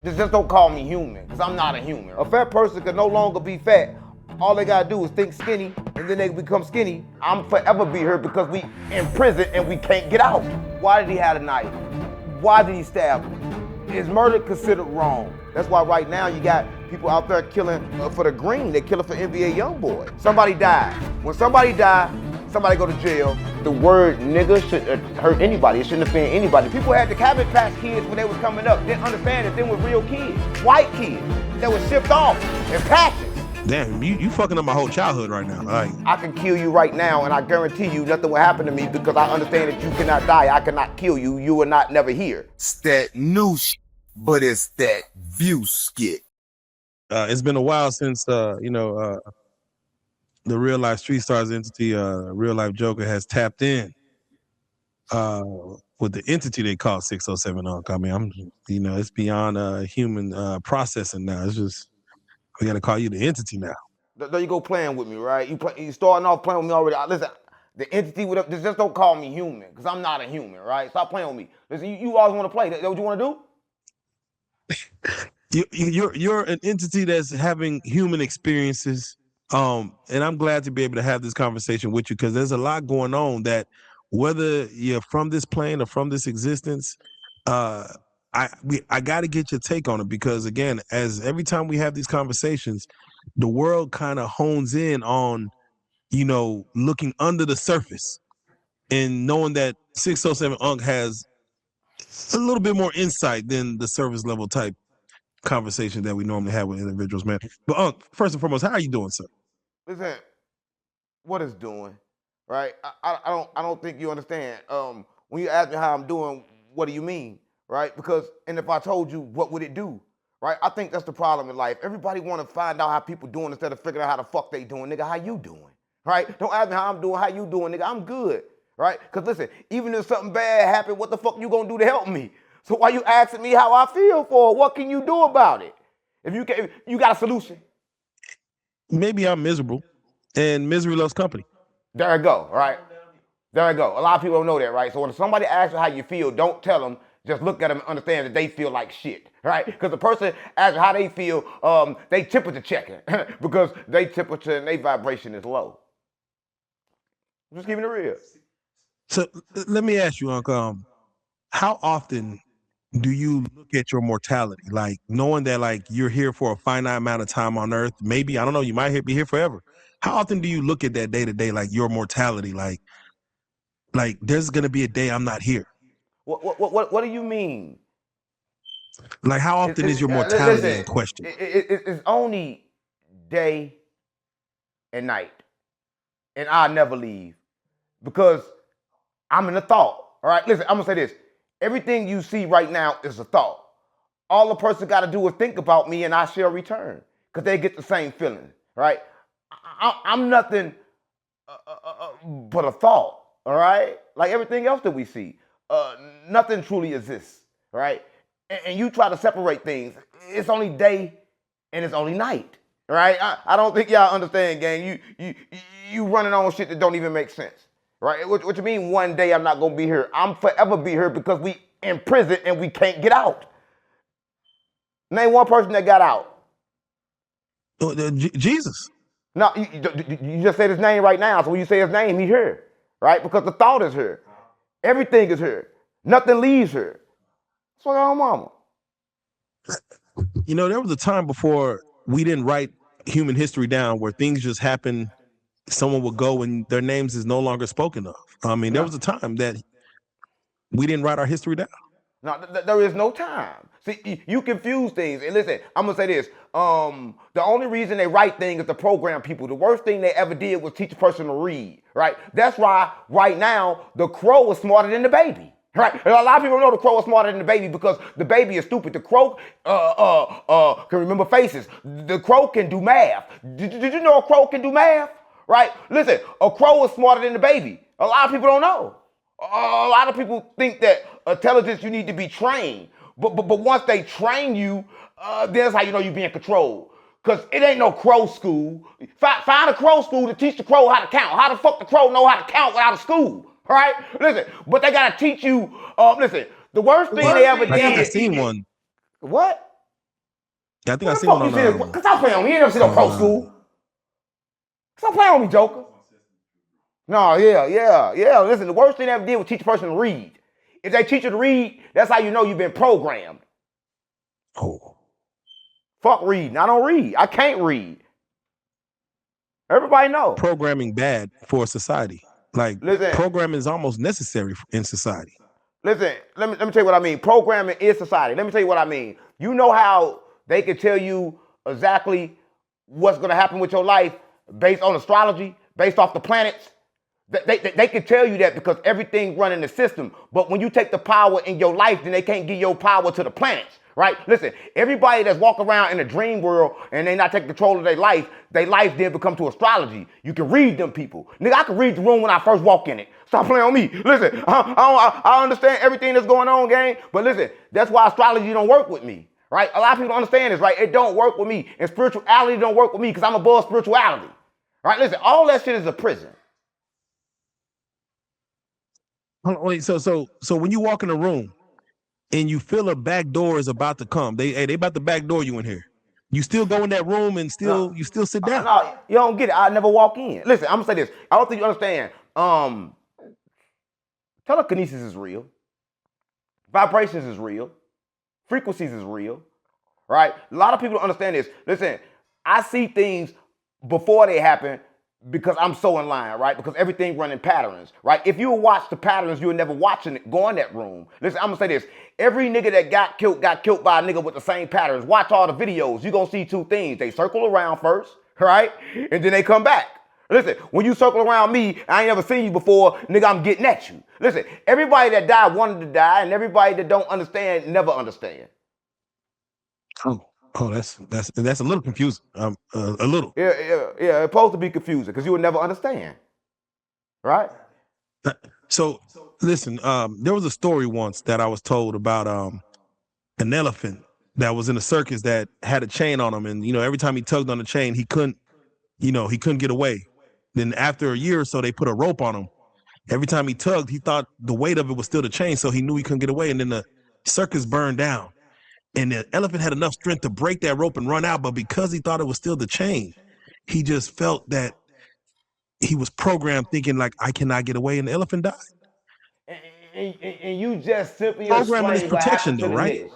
Just don't call me human, because I'm not a human. A fat person can no longer be fat. All they gotta do is think skinny, and then they become skinny. I'm forever be here because we in prison and we can't get out. Why did he have a knife? Why did he stab him? Is murder considered wrong? That's why right now you got people out there killing for the green. They killing for NBA YoungBoy. Somebody died. When somebody died, somebody go to jail. The word nigga shouldn't hurt anybody. It shouldn't offend anybody. People had the Cabbage Patch Kids when they was coming up. Didn't understand that them were real kids. White kids that were shipped off in patches. Damn, you fucking up my whole childhood right now. Like, I can kill you right now, and I guarantee you nothing will happen to me because I understand that you cannot die. I cannot kill you. You will not never hear. It's that new shit, but it's that view skit. it's been a while since the Real Life Street Stars entity, Real Life Joker, has tapped in with the entity they call 607 Unc. I mean, it's beyond human processing now. It's just we got to call you the entity now. There you go playing with me, right? You starting off playing with me already. Listen, the entity just don't call me human, because I'm not a human, right? Stop playing with me. Listen, you always want to play. That what you want to do? You're an entity that's having human experiences, and I'm glad to be able to have this conversation with you, because there's a lot going on that, whether you're from this plane or from this existence, I got to get your take on it, because again, as every time we have these conversations, the world kind of hones in on, looking under the surface and knowing that 607 Unc has a little bit more insight than the surface level type conversation that we normally have with individuals, man. But Unc, first and foremost, how are you doing, sir? Listen, what it's doing, right? I don't think you understand. When you ask me how I'm doing, what do you mean, right? Because, and if I told you, what would it do, right? I think that's the problem in life. Everybody want to find out how people doing instead of figuring out how the fuck they doing. Nigga, how you doing, right? Don't ask me how I'm doing, how you doing, nigga. I'm good, right? Because listen, even if something bad happened, what the fuck you gonna do to help me? So why you asking me how I feel for? What can you do about it? If you got a solution. Maybe I'm miserable, and misery loves company. There you go, right? There you go. A lot of people don't know that, right? So when somebody asks you how you feel, don't tell them. Just look at them and understand that they feel like shit, right? Because the person asks how they feel, they temperature checking because they temperature and their vibration is low. I'm just keeping it real. So let me ask you, Uncle, how often do you look at your mortality, like knowing that like you're here for a finite amount of time on Earth? Maybe, I don't know, you might be here forever. How often do you look at that day to day, like your mortality, like there's gonna be a day I'm not here? What do you mean? Like, how often is your mortality in question? It's only day and night, and I'll never leave because I'm in a thought. All right, listen, I'm gonna say this. Everything you see right now is a thought. All a person got to do is think about me, and I shall return, because they get the same feeling, right? I'm nothing but a thought, all right? Like everything else that we see, nothing truly exists, right? And you try to separate things. It's only day and it's only night, right? I don't think y'all understand, gang. You running on shit that don't even make sense. Right? What you mean one day I'm not gonna be here? I'm forever be here because we in prison and we can't get out. Name one person that got out. Jesus. No, you just said his name right now. So when you say his name, he's here, right? Because the thought is here. Everything is here. Nothing leaves here. That's what our mama. There was a time before we didn't write human history down where things just happen. Someone would go and their names is no longer spoken of. I mean, there was a time that we didn't write our history down. No, there is no time. See, you confuse things. And listen, I'm going to say this. The only reason they write things is to program people. The worst thing they ever did was teach a person to read, right? That's why right now the crow is smarter than the baby. Right? And a lot of people don't know the crow is smarter than the baby because the baby is stupid. The crow can remember faces. The crow can do math. Did you know a crow can do math? Right? Listen, a crow is smarter than the baby. A lot of people don't know. A lot of people think that intelligence, you need to be trained. But once they train you, that's how you know you're being controlled. Because it ain't no crow school. Find a crow school to teach the crow how to count. How the fuck the crow know how to count without a school? Right? Listen, but they got to teach you, listen, the worst thing they ever did. I seen one. What? I think What I the seen one fuck you on see? Cause stop playing on me. You ain't never seen no pro school. Stop playing on me, Joker. No, yeah. Listen, the worst thing they ever did was teach a person to read. If they teach you to read, that's how you know you've been programmed. Oh. Fuck reading. I don't read. I can't read. Everybody know. Programming bad for society. Like Listen, programming is almost necessary in society. listen. Let me tell you what I mean. Programming is society. Let me tell you what I mean. You know how they can tell you exactly what's going to happen with your life based on astrology, based off the planets? They can tell you that because everything running the system. But when you take the power in your life, then they can't give your power to the planets, right? Listen, everybody that's walking around in a dream world and they not taking control of their life then become to astrology. You can read them people. Nigga, I can read the room when I first walk in it. Stop playing on me. Listen, I understand everything that's going on, gang. But listen, that's why astrology don't work with me, right? A lot of people don't understand this, right? It don't work with me. And spirituality don't work with me because I'm above spirituality, right? Listen, all that shit is a prison. Wait, so when you walk in a room and you feel a back door is about to come, they about to back door you in here. You still go in that room and No, you still sit down. no, you don't get it. I never walk in. Listen, I'm gonna say this. I don't think you understand. Telekinesis is real. Vibrations is real. Frequencies is real. Right? A lot of people don't understand this. Listen, I see things before they happen because I'm so in line, right? Because everything running patterns, right? If you watch the patterns, you'll never watching it, go in that room. Listen, I'm gonna say this. Every nigga that got killed by a nigga with the same patterns. Watch all the videos. You're gonna see two things. They circle around first, right? And then they come back. Listen, when you circle around me, I ain't never seen you before, nigga, I'm getting at you. Listen, everybody that died wanted to die, and everybody that don't understand never understand. Oh, that's a little confusing. A little. Yeah. It's supposed to be confusing because you would never understand, right? So listen, there was a story once that I was told about an elephant that was in a circus that had a chain on him, and every time he tugged on the chain, he couldn't get away. Then after a year or so, they put a rope on him. Every time he tugged, he thought the weight of it was still the chain, so he knew he couldn't get away. And then the circus burned down. And the elephant had enough strength to break that rope and run out, but because he thought it was still the chain, he just felt that he was programmed thinking like, I cannot get away, and the elephant died. And you just simply Programming is explain what protection, happened to though, the right?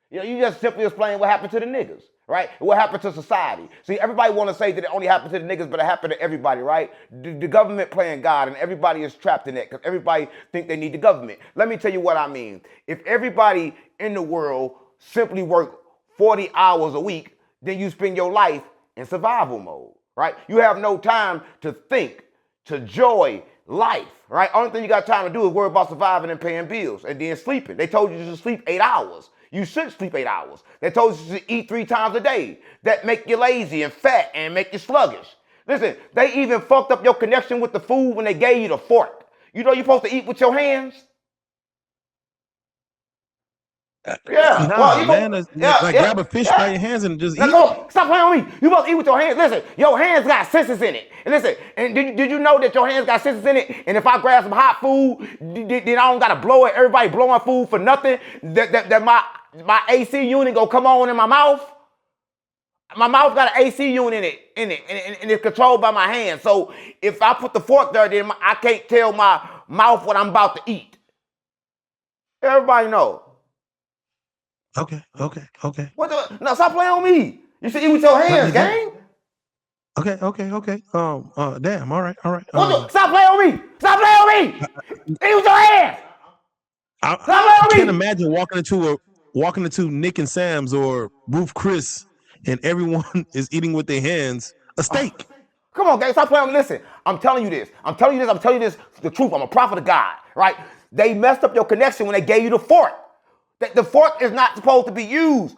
niggas. You just simply explain what happened to the niggas, right? What happened to society. See, everybody want to say that it only happened to the niggas, but it happened to everybody, right? The government playing God, and everybody is trapped in that because everybody think they need the government. Let me tell you what I mean. If everybody in the world simply work 40 hours a week, then you spend your life in survival mode, right? You have no time to think, to enjoy life, right? Only thing you got time to do is worry about surviving and paying bills and then sleeping. They told you to sleep 8 hours. You should sleep 8 hours. They told you to eat 3 times a day. That make you lazy and fat and make you sluggish. Listen, they even fucked up your connection with the food when they gave you the fork. You know you're supposed to eat with your hands? Yeah. Nah, man. Grab a fish by your hands and just Now eat. come on, stop playing on me. You must eat with your hands. Listen, your hands got senses in it. And listen, and did you know that your hands got senses in it? And if I grab some hot food, then I don't gotta blow it. Everybody blowing food for nothing. That my AC unit gonna come on in my mouth. My mouth got an AC unit in it, and it's controlled by my hands. So if I put the fork there, then I can't tell my mouth what I'm about to eat. Everybody know. Okay. What the? No, stop playing on me. You should eat with your hands, gang. Okay. Damn. All right. Stop playing on me. Stop playing on me. Eat with your hands. I can't imagine walking into Nick and Sam's or Roof Chris, and everyone is eating with their hands a steak. Come on, gang. Stop playing on me. Listen, I'm telling you this. I'm telling you this. The truth. I'm a prophet of God, right? They messed up your connection when they gave you the fork. The fork is not supposed to be used.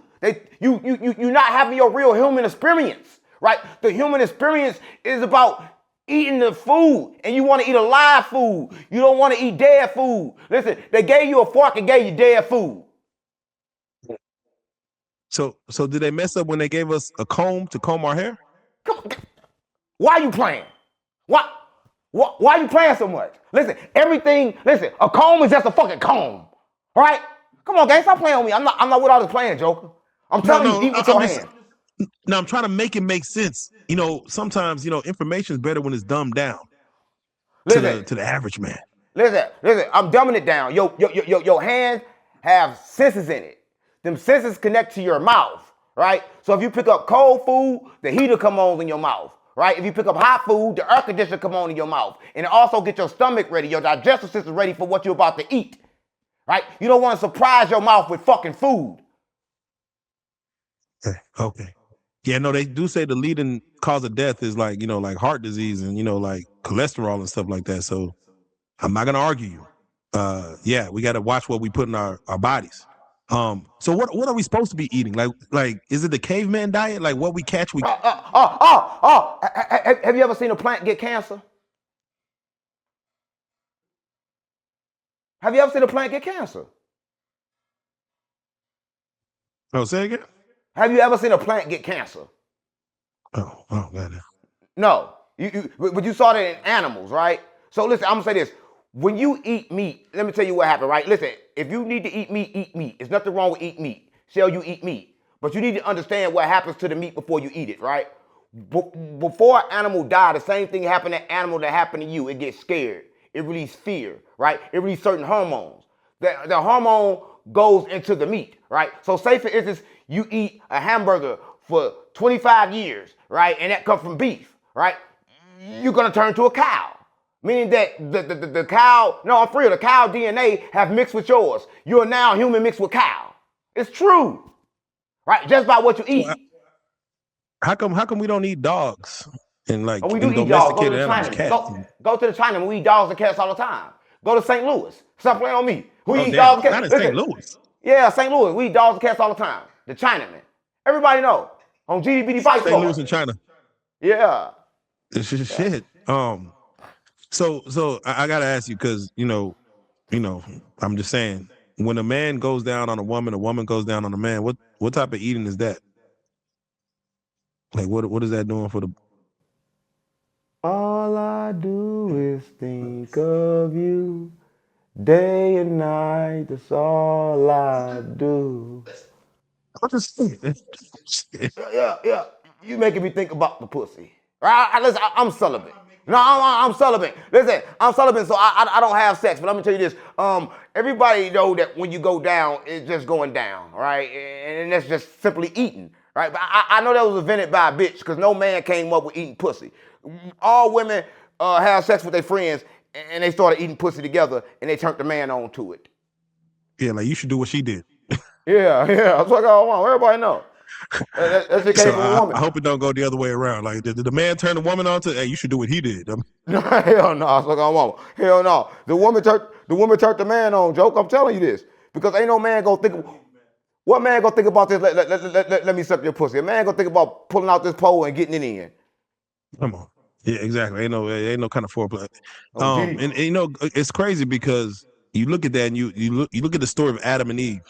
You're not having your real human experience, right? The human experience is about eating the food, and you want to eat alive food. You don't want to eat dead food. Listen, they gave you a fork and gave you dead food. So did they mess up when they gave us a comb to comb our hair? Come on. Why are you playing? Why are you playing so much? Listen, a comb is just a fucking comb, all right? Come on, gang, stop playing on me. I'm not with all this playing, Joker. I'm telling you, eat with your hands. Now I'm trying to make it make sense. Sometimes information is better when it's dumbed down to Listen, the average man. listen. I'm dumbing it down. Your hands have senses in it. Them senses connect to your mouth, right? So if you pick up cold food, the heater come on in your mouth, right? If you pick up hot food, the air conditioner come on in your mouth, and it also get your stomach ready, your digestive system ready for what you're about to eat, right? You don't want to surprise your mouth with fucking food. Okay. Yeah, no, they do say the leading cause of death is like heart disease and like cholesterol and stuff like that. So I'm not gonna argue you. Yeah, we got to watch what we put in our bodies. So what are we supposed to be eating? Like is it the caveman diet? Like what we catch we Have you ever seen a plant get cancer? Have you ever seen a plant get cancer? Oh, say again? Have you ever seen a plant get cancer? Oh, God. No. But you saw that in animals, right? So listen, I'm gonna say this. When you eat meat, let me tell you what happened, right? Listen, if you need to eat meat, eat meat. There's nothing wrong with eating meat. Shall you eat meat? But you need to understand what happens to the meat before you eat it, right? Before an animal dies, the same thing happened to an animal that happened to you. It gets scared. It releases fear, right? It releases certain hormones. The hormone goes into the meat, right? So say for instance, you eat a hamburger for 25 years, right? And that comes from beef, right? You're gonna turn to a cow. Meaning that the cow, no, I'm for real, the cow DNA have mixed with yours. You're now human mixed with cow. It's true, right? Just by what you eat. How come we don't eat dogs and We do eat dogs. Go to the Chinaman. Go to the Chinaman. We eat dogs and cats all the time. Go to St. Louis. Stop playing on me. We eat dogs and cats. Not in St. Louis. Yeah, St. Louis. We eat dogs and cats all the time. The Chinaman. Everybody know. On GDBD Fight St. Louis in China. Yeah. Shit. So I gotta ask you because I'm just saying when a man goes down on a woman goes down on a man. What type of eating is that? Like what is that doing for the? All I do is think of you, day and night. That's all I do. I'm just saying. Yeah. You making me think about the pussy. Right? Listen, I'm celibate. No, I'm celibate. Listen, I'm celibate, so I don't have sex. But let me tell you this. Everybody know that when you go down, it's just going down, right? And that's just simply eating, right? But I know that was invented by a bitch because no man came up with eating pussy. All women have sex with their friends, and they started eating pussy together, and they turned the man on to it. Yeah, like you should do what she did. Yeah. That's what I want. Everybody know. That shit came from a woman. I hope it don't go the other way around. Like, did the man turn the woman on to? Hey, you should do what he did. No, hell no. That's what I want. Hell no. The woman turned the man on. Joke. I'm telling you this because ain't no man gonna think. What man gonna think about this? Let me suck your pussy. A man gonna think about pulling out this pole and getting it in. Come on. Yeah, exactly. Ain't no kind of foreplay. And it's crazy because you look at that and you look at the story of Adam and Eve.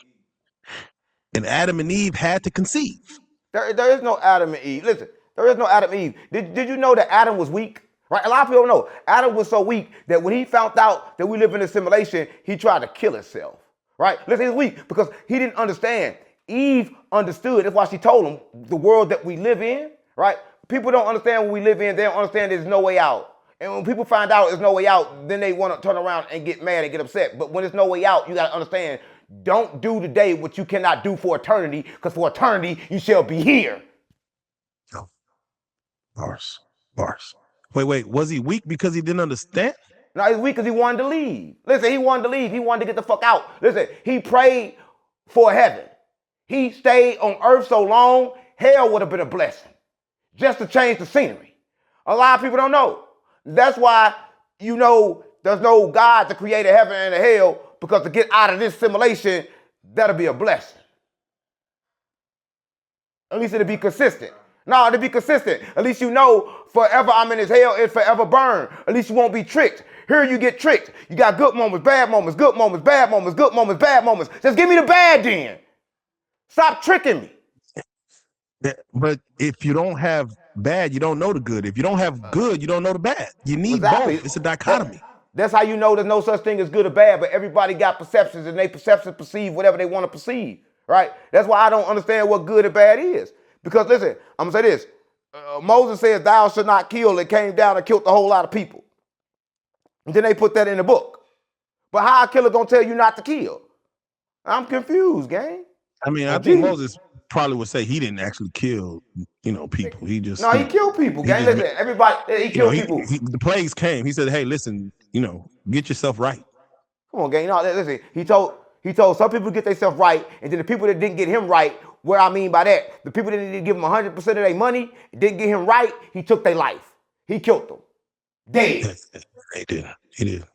And Adam and Eve had to conceive. There is no Adam and Eve. Listen, there is no Adam and Eve. Did you know that Adam was weak? Right? A lot of people don't know. Adam was so weak that when he found out that we live in a simulation, he tried to kill himself. Right? Listen, he's weak because he didn't understand. Eve understood. That's why she told him the world that we live in. Right? People don't understand what we live in. They don't understand there's no way out. And when people find out there's no way out, then they want to turn around and get mad and get upset. But when there's no way out, you got to understand. Don't do today what you cannot do for eternity, because for eternity you shall be here. Oh. Bars. Wait. Was he weak because he didn't understand? No, he's weak because he wanted to leave. Listen, he wanted to leave. He wanted to get the fuck out. Listen, he prayed for heaven. He stayed on earth so long, hell would have been a blessing. Just to change the scenery. A lot of people don't know. That's why, there's no God to create a heaven and a hell, because to get out of this simulation, that'll be a blessing. At least it'll be consistent. No, it'll be consistent. At least you know forever I'm in this hell, it forever burn. At least you won't be tricked. Here you get tricked. You got good moments, bad moments, good moments, bad moments, good moments, bad moments. Just give me the bad then. Stop tricking me. Yeah, but if you don't have bad, you don't know the good. If you don't have good, you don't know the bad. You need both. It's a dichotomy. That's how you know there's no such thing as good or bad, but everybody got perceptions, and they perceptions perceive whatever they want to perceive, right? That's why I don't understand what good or bad is. Because listen, I'm gonna say this. Moses says, "Thou shalt not kill," and came down and killed a whole lot of people. And then they put that in the book. But how a killer gonna tell you not to kill? I'm confused, gang. I mean, I think Gee. Moses probably would say he didn't actually kill, people. He just No, he killed people, gang. Listen, everybody, he killed people. The plagues came. He said, "Hey, listen, get yourself right." Come on, gang. No, listen. He told some people to get themselves right, and then the people that didn't get him right. What I mean by that, the people that didn't give him 100% of their money, didn't get him right. He took their life. He killed them. Dead. He did.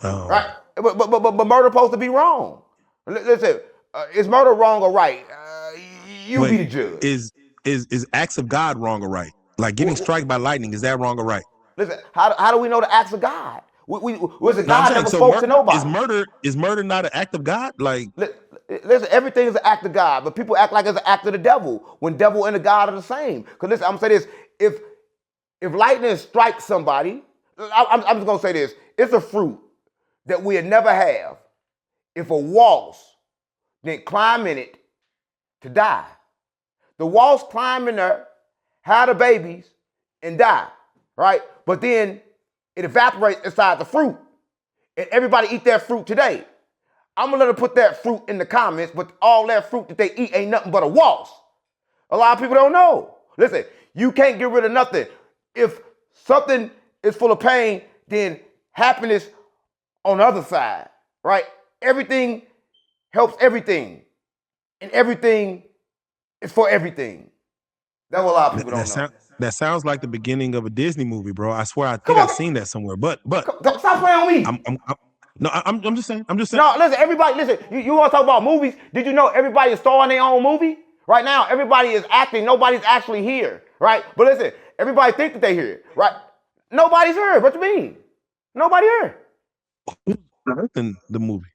Right. But murder supposed to be wrong. Listen, is murder wrong or right? You be the judge. Is acts of God wrong or right? Like getting struck by lightning, is that wrong or right? Listen, how do we know the acts of God? Was it God never spoke to nobody? Is murder not an act of God? Like, listen, everything is an act of God, but people act like it's an act of the devil when devil and the God are the same. Because listen, I'm gonna say this: if lightning strikes somebody, I'm just gonna say this: it's a fruit that we'll never have if a wasp didn't climb in it to die. The wasp climb in there, have the babies, and die, right? But then it evaporates inside the fruit, and everybody eat that fruit today. I'm gonna let them put that fruit in the comments, but all that fruit that they eat ain't nothing but a wasp. A lot of people don't know. Listen, you can't get rid of nothing. If something is full of pain, then happiness on the other side, right? Everything helps everything, and everything is for everything. That's what a lot of people don't know. That sounds like the beginning of a Disney movie, bro. I swear, I think I've seen that somewhere. But stop playing on me. I'm just saying. No, listen, everybody, listen. You want to talk about movies? Did you know everybody is starring their own movie? Right now, everybody is acting. Nobody's actually here, right? But listen, everybody think that they here, right? Nobody's here. What you mean? Nobody here. In the movie.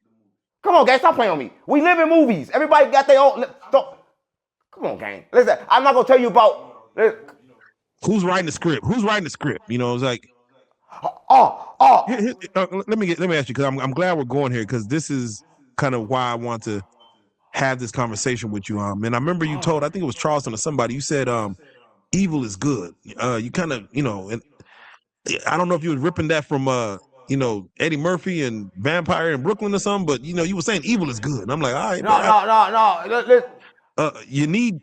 Come on, gang, stop playing on me. We live in movies. Everybody got their own. Come on, gang. Listen, I'm not gonna tell you about. Who's writing the script? It's like. Let me ask you, because I'm glad we're going here, because this is kind of why I want to have this conversation with you. And I remember you told, I think it was Charleston or somebody, you said evil is good. You kind of, and I don't know if you were ripping that from Eddie Murphy and Vampire in Brooklyn or something, but you were saying evil is good. And I'm like, all right, no. You need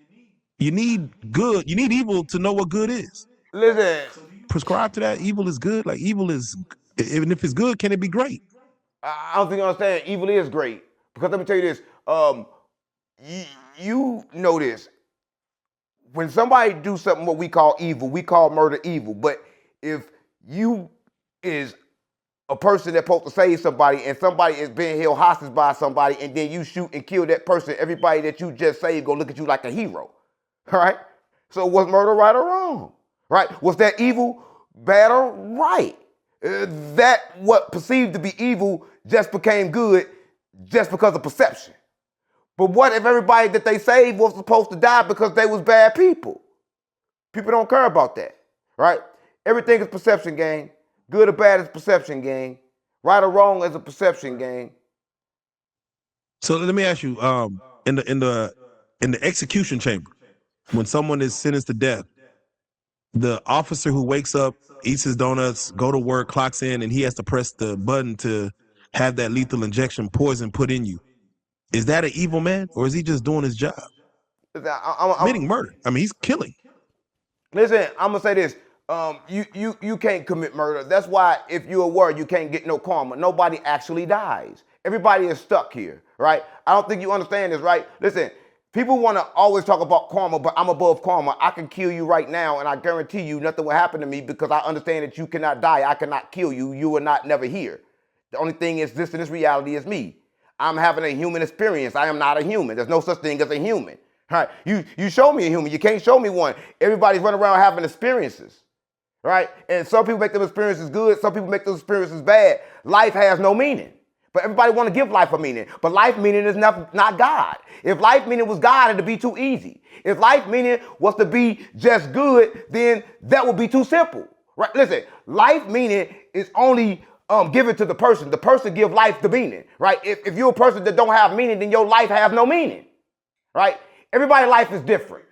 good. You need evil to know what good is. Listen. Prescribe to that. Evil is good. Like, evil is, even if it's good, can it be great? I don't think you understand. Evil is great. Because let me tell you this. You know this. When somebody do something what we call evil, we call murder evil. But if you is a person that's supposed to save somebody, and somebody is being held hostage by somebody, and then you shoot and kill that person, everybody that you just saved gonna look at you like a hero. All right? So was murder right or wrong? Right? Was that evil bad or right? That what perceived to be evil just became good just because of perception. But what if everybody that they saved was supposed to die because they was bad people? People don't care about that, right? Everything is perception, gang. Good or bad is perception, gang. Right or wrong is a perception, gang. So let me ask you, in the execution chamber, when someone is sentenced to death, the officer who wakes up, eats his donuts, go to work, clocks in, and he has to press the button to have that lethal injection poison put in you. Is that an evil man, or is he just doing his job? Committing murder. I mean, he's killing. Listen, I'm gonna say this. You can't commit murder. That's why if you're aware, you can't get no karma. Nobody actually dies. Everybody is stuck here, right? I don't think you understand this, right? Listen, people want to always talk about karma, but I'm above karma. I can kill you right now, and I guarantee you nothing will happen to me because I understand that you cannot die. I cannot kill you. You are not never here. The only thing existing in this reality is me. I'm having a human experience. I am not a human. There's no such thing as a human. Right? You show me a human. You can't show me one. Everybody's running around having experiences. Right? And some people make them experiences good. Some people make those experiences bad. Life has no meaning. But everybody want to give life a meaning. But life meaning is not God. If life meaning was God, it'd be too easy. If life meaning was to be just good, then that would be too simple. Right? Listen, life meaning is only given to the person. The person give life the meaning. Right? If you're a person that don't have meaning, then your life has no meaning. Right? Everybody's life is different.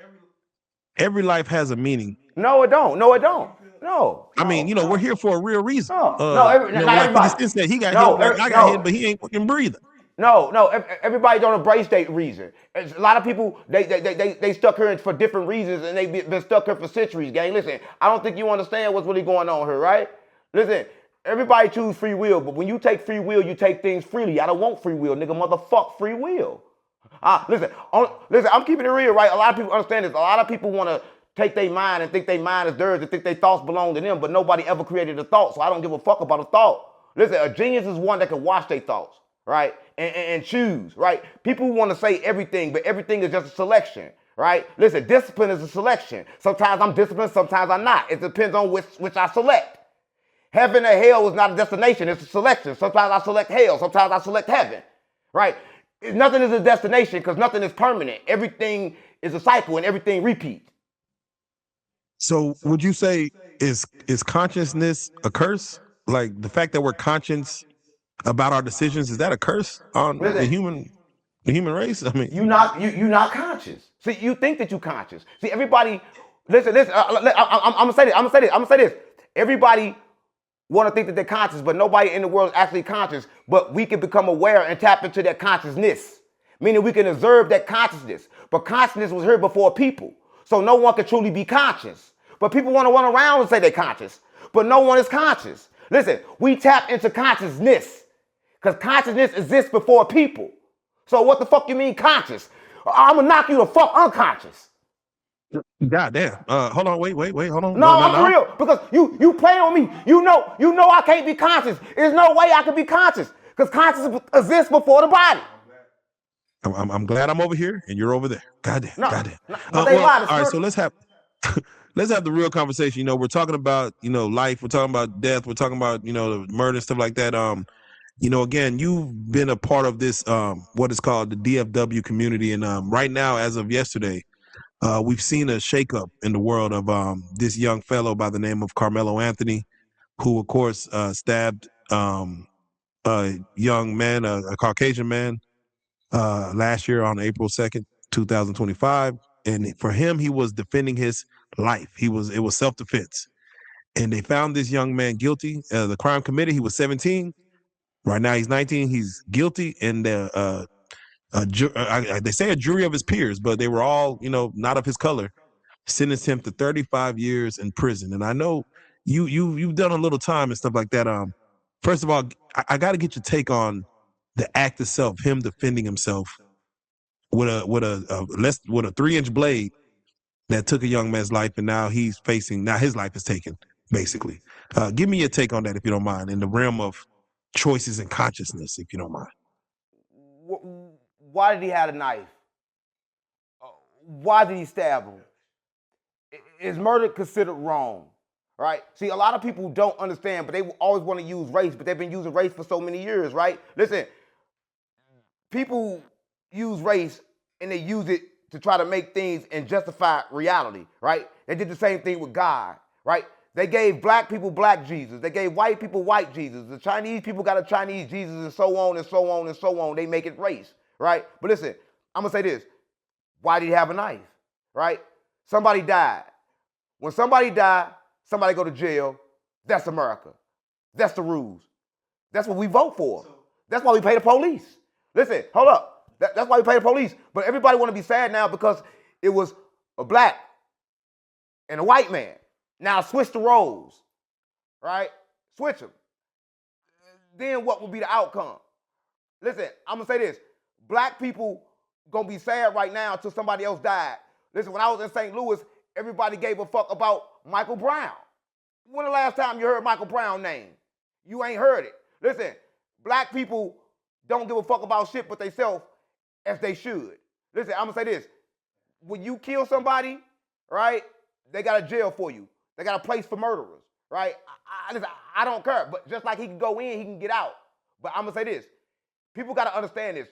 every life has a meaning. No, it don't. No, it don't. No. I mean, you know, we're here for a real reason. You know, Not like 50 everybody. Cent said, he got hit No, like I got hit, but he ain't fucking breathing. No, everybody don't embrace that reason. A lot of people, they stuck here for different reasons, and they've been stuck here for centuries, gang. Listen, I don't think you understand what's really going on here, right? Listen, everybody choose free will, but when you take free will, you take things freely. I don't want free will, nigga. Motherfuck free will. Listen, I'm keeping it real, right? A lot of people understand this. A lot of people want to take their mind and think their mind is theirs and think their thoughts belong to them, but nobody ever created a thought, so I don't give a fuck about a thought. Listen, a genius is one that can watch their thoughts, right? And choose, right? People want to say everything, but everything is just a selection, right? Listen, discipline is a selection. Sometimes I'm disciplined, sometimes I'm not. It depends on which I select. Heaven or hell is not a destination, it's a selection. Sometimes I select hell, sometimes I select heaven, right? Nothing is a destination because nothing is permanent. Everything is a cycle and everything repeats. So would you say is consciousness a curse? Like the fact that we're conscious about our decisions, is that a curse on the human race? I mean, you're not conscious. See, you think that you're conscious. See, everybody, listen. I'm gonna say this. Everybody want to think that they're conscious, but nobody in the world is actually conscious. But we can become aware and tap into that consciousness, meaning we can observe that consciousness. But consciousness was here before people, so no one can truly be conscious. But people want to run around and say they're conscious, but no one is conscious. Listen, we tap into consciousness. Because consciousness exists before people. So what the fuck you mean conscious? I'm gonna knock you the fuck unconscious. God damn. Hold on, wait, hold on. No, I'm for real. Because you play on me. You know I can't be conscious. There's no way I can be conscious. Because consciousness exists before the body. I'm glad I'm over here and you're over there. God damn. But they lie. All right, so let's have the real conversation. You know, we're talking about, you know, life, we're talking about death, we're talking about, you know, murder, stuff like that. You know, again, you've been a part of this, what is called the DFW community. And right now, as of yesterday, we've seen a shakeup in the world of this young fellow by the name of Karmelo Anthony, who, of course, stabbed a young man, a Caucasian man, last year on April 2nd, 2025. And for him, he was defending his life. It was self-defense. And they found this young man guilty. The crime committed, he was 17. Right now he's 19. He's guilty, and they say a jury of his peers, but they were all, you know, not of his color, sentenced him to 35 years in prison. And I know you've done a little time and stuff like that. First of all, I got to get your take on the act itself, him defending himself with a 3-inch blade that took a young man's life, and now his life is taken, basically. Give me your take on that, if you don't mind, in the realm of choices and consciousness, if you don't mind. Why did he have a knife? Why did he stab him? Is murder considered wrong? Right? See, a lot of people don't understand, but they always want to use race, but they've been using race for so many years, right? Listen, people use race and they use it to try to make things and justify reality, right? They did the same thing with God, right? They gave black people black Jesus. They gave white people white Jesus. The Chinese people got a Chinese Jesus, and so on and so on and so on. They make it race, right? But listen, I'm going to say this. Why did he have a knife, right? Somebody died. When somebody died, somebody go to jail. That's America. That's the rules. That's what we vote for. That's why we pay the police. Listen, hold up. That's why we pay the police. But everybody want to be sad now because it was a black and a white man. Now switch the roles, right? Switch them. Then what would be the outcome? Listen, I'm going to say this. Black people going to be sad right now until somebody else died. Listen, when I was in St. Louis, everybody gave a fuck about Michael Brown. When the last time you heard Michael Brown's name? You ain't heard it. Listen, black people don't give a fuck about shit but themselves as they should. Listen, I'm going to say this. When you kill somebody, right, they got a jail for you. They got a place for murderers, right? I don't care. But just like he can go in, he can get out. But I'm going to say this. People got to understand this.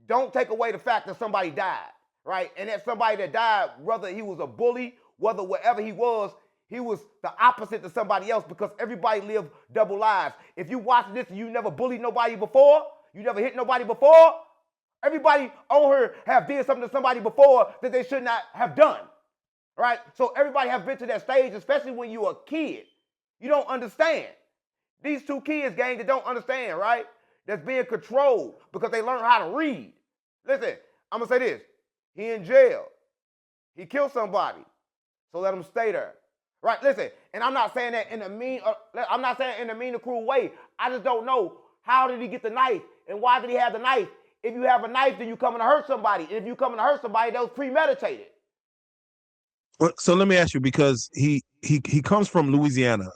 Don't take away the fact that somebody died, right? And that somebody that died, whether he was a bully, whether whatever he was the opposite to somebody else because everybody lived double lives. If you watch this and you never bullied nobody before, you never hit nobody before, everybody on here have did something to somebody before that they should not have done. right? So everybody have been to that stage, especially when you're a kid. You don't understand. These two kids, gang, that don't understand, right? That's being controlled because they learn how to read. Listen, I'm gonna say this. He in jail. He killed somebody. So let him stay there. Right? Listen, and I'm not saying that in a mean, I'm not saying in a mean or cruel way. I just don't know how did he get the knife and why did he have the knife? If you have a knife, then you coming to hurt somebody. If you coming to hurt somebody, that was premeditated. So let me ask you, because he comes from Louisiana.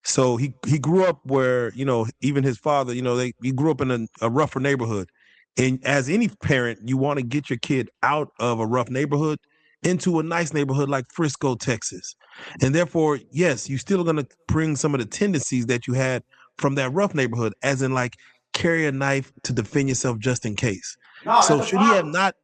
So he grew up where, you know, even his father, you know, he grew up in a rougher neighborhood. And as any parent, you want to get your kid out of a rough neighborhood into a nice neighborhood like Frisco, Texas. And therefore, yes, you're still going to bring some of the tendencies that you had from that rough neighborhood, as in like carry a knife to defend yourself just in case. No, So that's the should he have problem. not?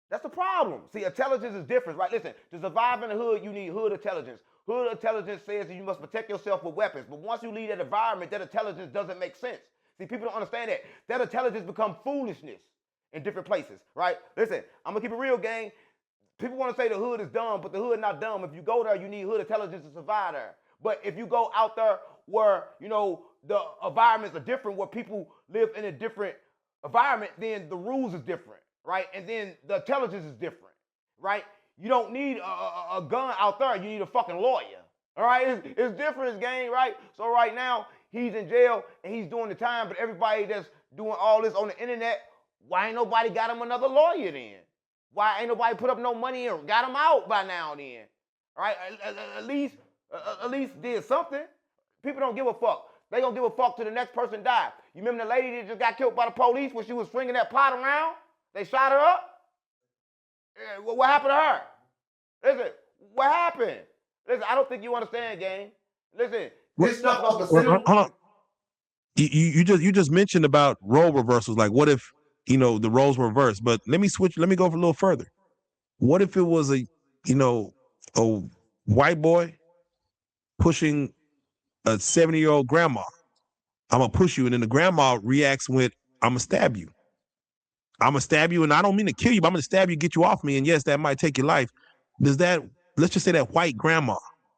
That's the problem. See, intelligence is different, right? Listen, to survive in the hood, you need hood intelligence. Hood intelligence says that you must protect yourself with weapons. But once you leave that environment, that intelligence doesn't make sense. See, people don't understand that. That intelligence becomes foolishness in different places, right? Listen, I'm going to keep it real, gang. People want to say the hood is dumb, but the hood not dumb. If you go there, you need hood intelligence to survive there. But if you go out there where, you know, the environments are different, where people live in a different environment, then the rules is different, right? And then the intelligence is different, right? You don't need a gun out there. You need a fucking lawyer, all right? It's different, gang, right? So right now, he's in jail and he's doing the time, but everybody that's doing all this on the internet, why ain't nobody got him another lawyer then? Why ain't nobody put up no money and got him out by now then? All right, at least did something. People don't give a fuck. They gonna give a fuck till the next person die. You remember the lady that just got killed by the police when she was swinging that pot around? They shot her up. What happened to her? Listen, what happened? Listen, I don't think you understand, gang. Listen, this stuff off the Hold on. You just mentioned about role reversals. Like, what if, you know, the roles were reversed? But let me go a little further. What if it was a white boy pushing a 70-year-old grandma? I'm gonna push you, and then the grandma reacts with, "I'm gonna stab you. I'm gonna stab you, and I don't mean to kill you, but I'm gonna stab you, get you off me." And yes, that might take your life. Does that? Let's just say that white grandma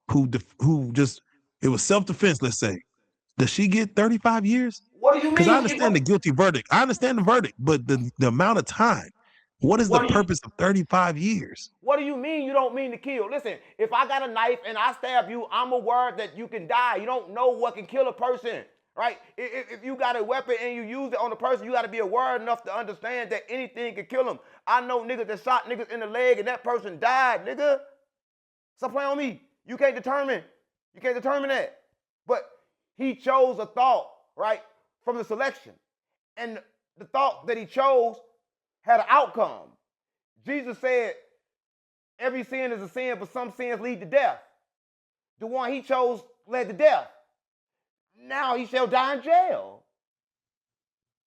who just, it was self-defense. Let's say, does she get 35 years? What do you Because I mean? understand the guilty verdict. I understand the verdict, but the amount of time. What is the purpose of 35 years? What do you mean you don't mean to kill? Listen, if I got a knife and I stab you, I'm aware that you can die. You don't know what can kill a person, right? If you got a weapon and you use it on a person, you got to be aware enough to understand that anything can kill them. I know niggas that shot niggas in the leg and that person died, nigga. Stop playing on me. You can't determine that. But he chose a thought, right, from the selection. And the thought that he chose had an outcome. Jesus said, every sin is a sin, but some sins lead to death. The one he chose led to death. Now he shall die in jail.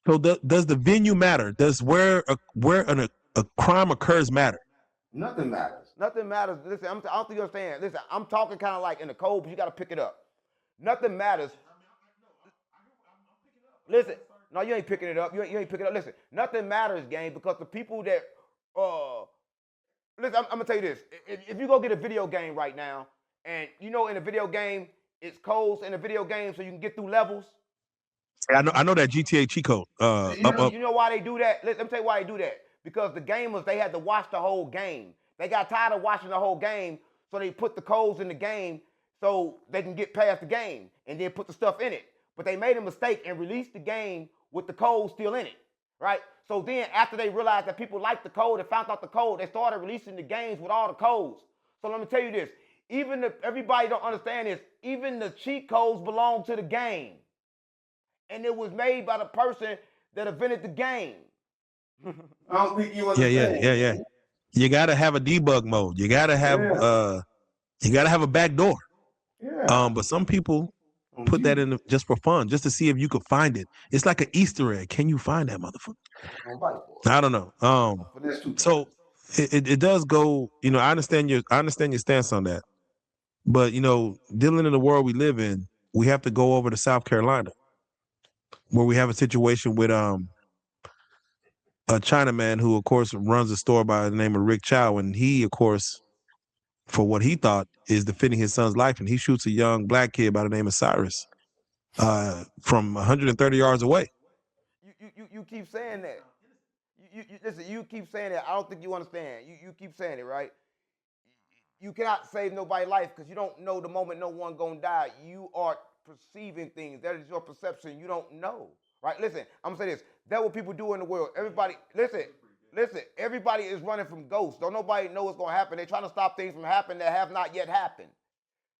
So does the venue matter? Does where a crime occurs matter? Nothing matters. Nothing matters. Listen, I don't think you understand. Listen, I'm talking kind of like in the code, but you got to pick it up. Nothing matters. Listen, no, you ain't picking it up. You ain't picking it up. Listen, nothing matters, gang, because the people that, listen, I'm gonna tell you this. If you go get a video game right now, and you know in a video game, it's codes in a video game so you can get through levels. I know that GTA cheat code. You know why they do that? Let me tell you why they do that. Because the gamers, they had to watch the whole game. They got tired of watching the whole game, so they put the codes in the game so they can get past the game and then put the stuff in it. But they made a mistake and released the game with the code still in it, right? So then after they realized that people liked the code and found out the code, they started releasing the games with all the codes. So let me tell you this. Even if everybody don't understand this, even the cheat codes belong to the game. And it was made by the person that invented the game. I don't think you understand. Yeah. You gotta have a debug mode. You gotta have a back door. Yeah. But some people put that in just for fun, just to see if you could find it. It's like an Easter egg. Can you find that motherfucker? I don't know. So it does go. You know, I understand your stance on that. But you know, dealing in the world we live in, we have to go over to South Carolina, where we have a situation with a Chinaman who, of course, runs a store by the name of Chow, and he, of course, for what he thought is defending his son's life, and he shoots a young black kid by the name of Cyrus from 130 yards away. You keep saying that. Listen, you keep saying that. I don't think you understand. You keep saying it, right? You cannot save nobody's life because you don't know the moment no one gonna die. You are perceiving things. That is your perception. You don't know, right? Listen, I'm gonna say this. That's what people do in the world. Everybody, listen. Everybody is running from ghosts. Don't nobody know what's gonna happen. They're trying to stop things from happening that have not yet happened,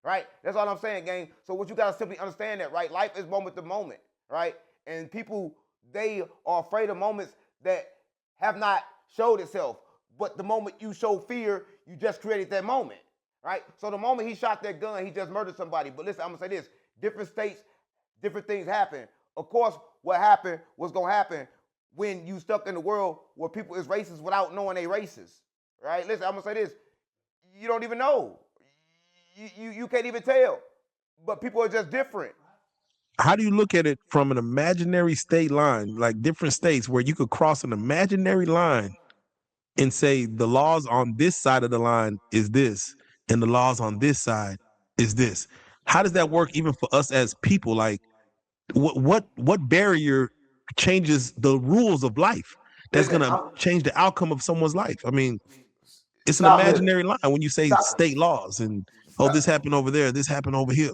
right? That's all I'm saying, gang. So what you gotta simply understand that, right? Life is moment to moment, right? And people, they are afraid of moments that have not showed itself. But the moment you show fear, you just created that moment, right? So the moment he shot that gun, he just murdered somebody. But listen, I'm gonna say this: different states, different things happen. Of course, what happened was gonna happen when you stuck in the world where people is racist without knowing they racist, right? Listen, I'm gonna say this: you don't even know, you can't even tell, but people are just different. How do you look at it from an imaginary state line, like different states where you could cross an imaginary line and say the laws on this side of the line is this, and the laws on this side is this? How does that work even for us as people? Like, what barrier changes the rules of life that's Listen, gonna change the outcome of someone's life? I mean, it's an stop living. imaginary line when you say Stop. state laws and this happened over there, this happened over here.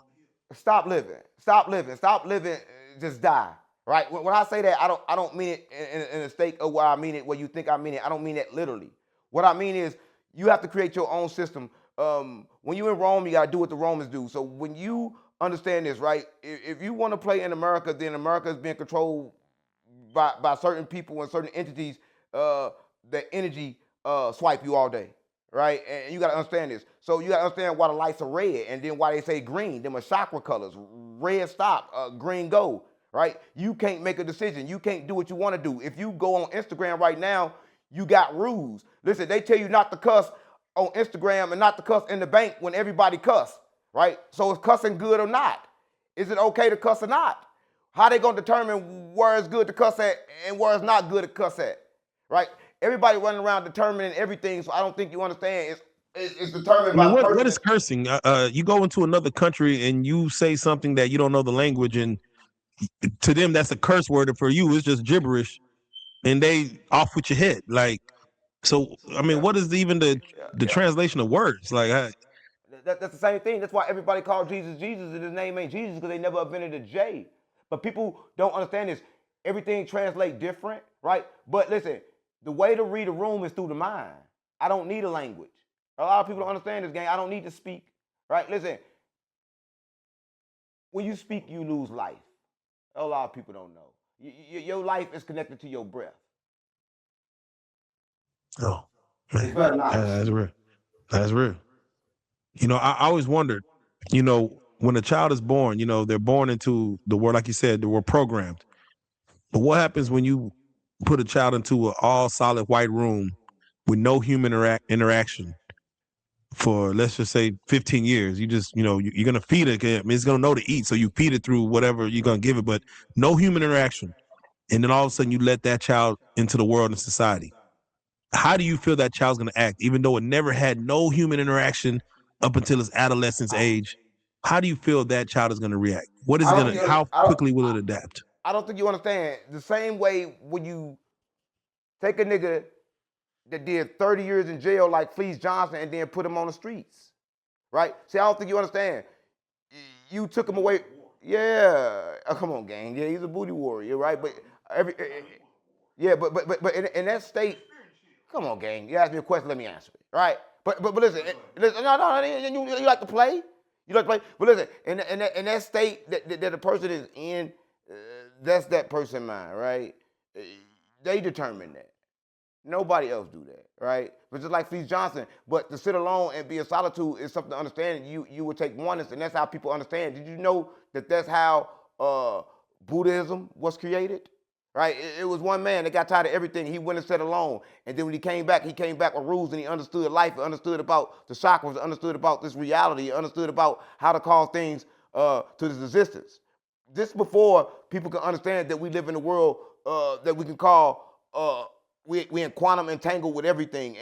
Stop living. Stop living. Stop living. Just die. Right. When I say that, I don't mean it in a state of where I mean it, where you think I mean it. I don't mean that literally. What I mean is, you have to create your own system. When you're in Rome, you gotta do what the Romans do. So when you understand this, right? If you want to play in America, then America is being controlled by certain people and certain entities. That energy swipe you all day. Right? And you got to understand this. So you got to understand why the lights are red and then why they say green. Them are chakra colors. Red stop, green go. Right? You can't make a decision. You can't do what you want to do. If you go on Instagram right now, you got rules. Listen, they tell you not to cuss on Instagram and not to cuss in the bank when everybody cuss. Right? So is cussing good or not? Is it okay to cuss or not? How they going to determine where it's good to cuss at and where it's not good to cuss at? Right? Everybody running around determining everything, so I don't think you understand. It's determined by the person. What is cursing? You go into another country and you say something that you don't know the language, and to them that's a curse word, and for you it's just gibberish, and they off with your head. Like, so I mean, what is even the translation of words? Like, that's the same thing. That's why everybody calls Jesus Jesus, and his name ain't Jesus because they never invented a J. But people don't understand this. Everything translates different, right? But listen, the way to read a room is through the mind. I don't need a language. A lot of people don't understand this, gang. I don't need to speak, right? Listen, when you speak, you lose life. A lot of people don't know. Your life is connected to your breath. oh man, that's real. That's real. You know, I always wondered, you know, when a child is born, you know, they're born into the world, like you said, they were programmed. But what happens when you put a child into an all solid white room with no human interaction for, let's just say, 15 years? You just, you know, you're going to feed it. I mean, it's going to know to eat. So you feed it through whatever you're going to give it, but no human interaction. And then all of a sudden you let that child into the world and society. How do you feel that child's going to act, even though it never had no human interaction up until its adolescence age? How do you feel that child is going to react? What is going to, how quickly will it adapt? I don't think you understand. The same way when you take a nigga that did 30 years in jail like Fleece Johnson and then put him on the streets, right? See, I don't think you understand. You took him away. Yeah, come on, gang. Yeah, he's a booty warrior, right? But but in that state, come on, gang. You asked me a question, let me answer it, right? But listen, no, you like to play. You like to play. But listen, in that state that the person is in, that's that person's mind, right? They determine that. Nobody else do that, right? But just like Fleece Johnson, but to sit alone and be in solitude is something to understand. You would take oneness, and that's how people understand. Did you know that that's how Buddhism was created? Right? It was one man that got tired of everything. He went and sat alone. And then when he came back with rules, and he understood life, he understood about the chakras, understood about this reality, he understood about how to cause things to this existence. This before people can understand that we live in a world that we can call, we in quantum entangled with everything,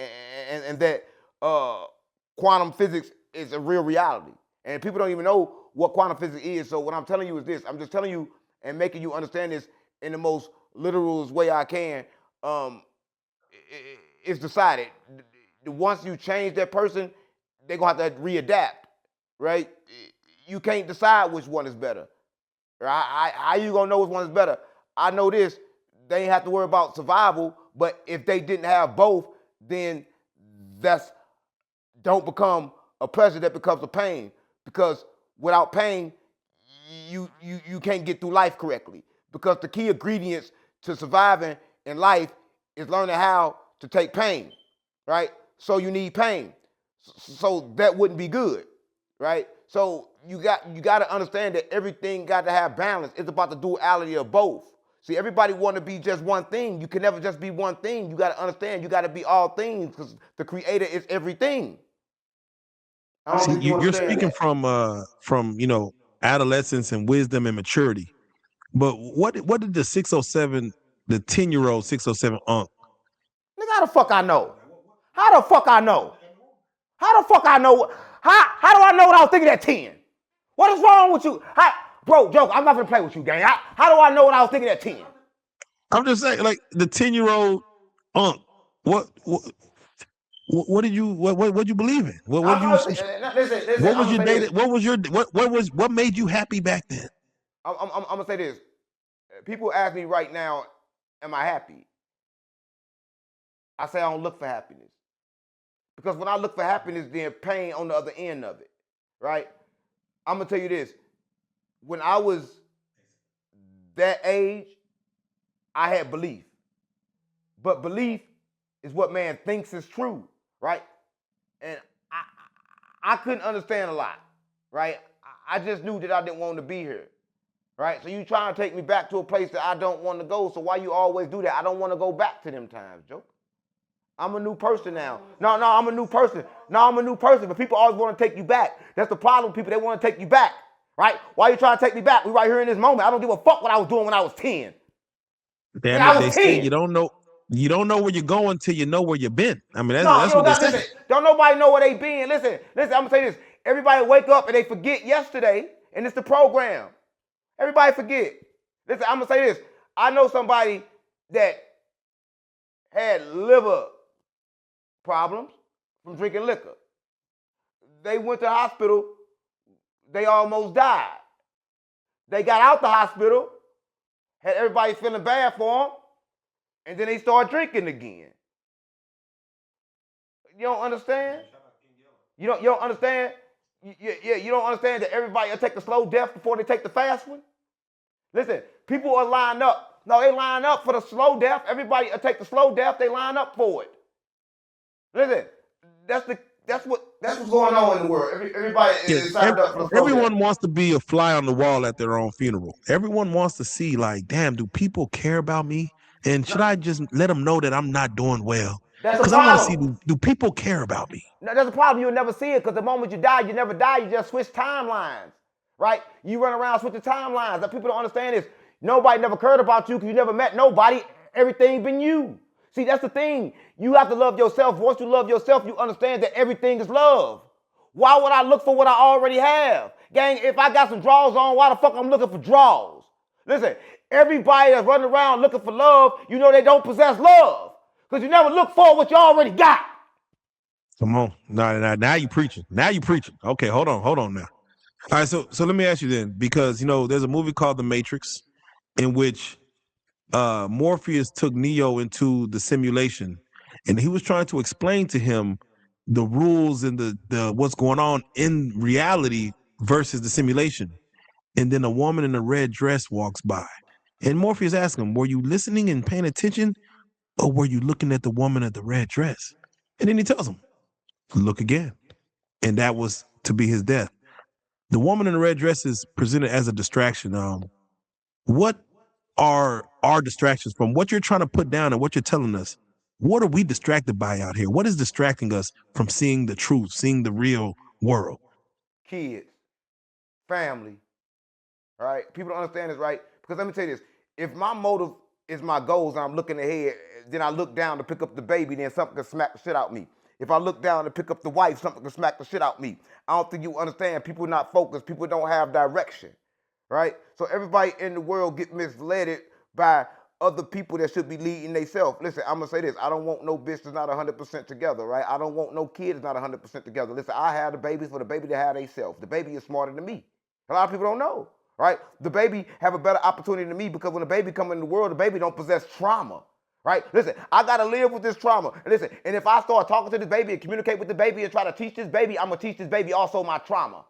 and that quantum physics is a real reality. And people don't even know what quantum physics is. So what I'm telling you is this. I'm just telling you and making you understand this in the most literal way I can. It's decided. Once you change that person, they're going to have to readapt, right? You can't decide which one is better. How you going to know which one is better? I know this. They ain't have to worry about survival, but if they didn't have both, then that's don't become a pleasure, that becomes a pain. Because without pain, you can't get through life correctly. Because the key ingredients to surviving in life is learning how to take pain, right? So you need pain. So that wouldn't be good, right? So you got to understand that everything got to have balance. It's about the duality of both. See, everybody want to be just one thing. You can never just be one thing. You got to understand you got to be all things because the creator is everything. See, you're speaking from adolescence and wisdom and maturity. But what did the 607, the 10-year-old 607 unk? Nigga, how the fuck I know? How the fuck I know? How the fuck I know? How do I know what I was thinking at 10? What is wrong with you? Bro, joke, I'm not gonna play with you, gang. How do I know what I was thinking at 10? I'm just saying, like the 10-year-old unk. What did you believe in? What was your data? What made you happy back then? I'm gonna say this. People ask me right now, am I happy? I say I don't look for happiness. Because when I look for happiness, then pain on the other end of it, right? I'm gonna tell you this. When I was that age, I had belief. But belief is what man thinks is true, right? And I couldn't understand a lot, right? I just knew that I didn't want to be here, right? So you trying to take me back to a place that I don't want to go, so why you always do that? I don't want to go back to them times, Joe. I'm a new person now. No, I'm a new person. But people always want to take you back. That's the problem with people. They want to take you back, right? Why you trying to take me back? We right here in this moment. I don't give a fuck what I was doing when I was 10. Damn it, they say you don't know where you're going till you know where you've been. I mean, that's what they say. Listen, don't nobody know where they been. Listen, I'm going to say this. Everybody wake up and they forget yesterday, and it's the program. Everybody forget. Listen, I'm going to say this. I know somebody that had liver problems from drinking liquor. They went to the hospital. They almost died. They got out the hospital, had everybody feeling bad for them, and then they started drinking again. You don't understand? You don't understand? You don't understand that everybody will take the slow death before they take the fast one? Listen, people are lined up. No, they line up for the slow death. Everybody will take the slow death. They line up for it. Listen, that's what's going on in the world. Everybody is signed up for the slow everyone death. wants to be a fly on the wall at their own funeral. Everyone wants to see, like, damn, do people care about me? And should I just let them know that I'm not doing well? Because I want to see, do people care about me? Now, there's a problem. You'll never see it because the moment you die, you never die. You just switch timelines, right? You run around switching timelines. That people don't understand is nobody never cared about you because you never met nobody. Everything been you. See, that's the thing. You have to love yourself. Once you love yourself, you understand that everything is love. Why would I look for what I already have? Gang, if I got some drawers on, why the fuck I'm looking for drawers? Listen, everybody that's running around looking for love, you know they don't possess love. Because you never look for what you already got. Come on. Now you preaching. Okay, hold on now. All right, so let me ask you then, because, there's a movie called The Matrix in which Morpheus took Neo into the simulation, and he was trying to explain to him the rules and the what's going on in reality versus the simulation. And then a woman in a red dress walks by, and Morpheus asks him, were you listening and paying attention, or were you looking at the woman at the red dress? And then he tells him, look again. And that was to be his death. The woman in the red dress is presented as a distraction. What are our distractions from what you're trying to put down and what you're telling us? What are we distracted by out here? What is distracting us from seeing the truth, seeing the real world? Kids, family, all right? People don't understand this, right? Because let me tell you this. If my motive is my goals and I'm looking ahead, then I look down to pick up the baby, then something can smack the shit out of me. If I look down and pick up the wife, something can smack the shit out me. I don't think you understand. People not focused. People don't have direction, right? So everybody in the world get misled by other people that should be leading themselves. Listen, I'm gonna say this. I don't want no bitch that's not 100% together, right? I don't want no kid that's not 100% together. Listen, I have the babies for the baby to have themselves. The baby is smarter than me. A lot of people don't know, right? The baby have a better opportunity than me because when the baby come in the world, the baby don't possess trauma, right? Listen, I gotta live with this trauma. And listen, and if I start talking to this baby and communicate with the baby and try to teach this baby, I'm gonna teach this baby also my trauma. All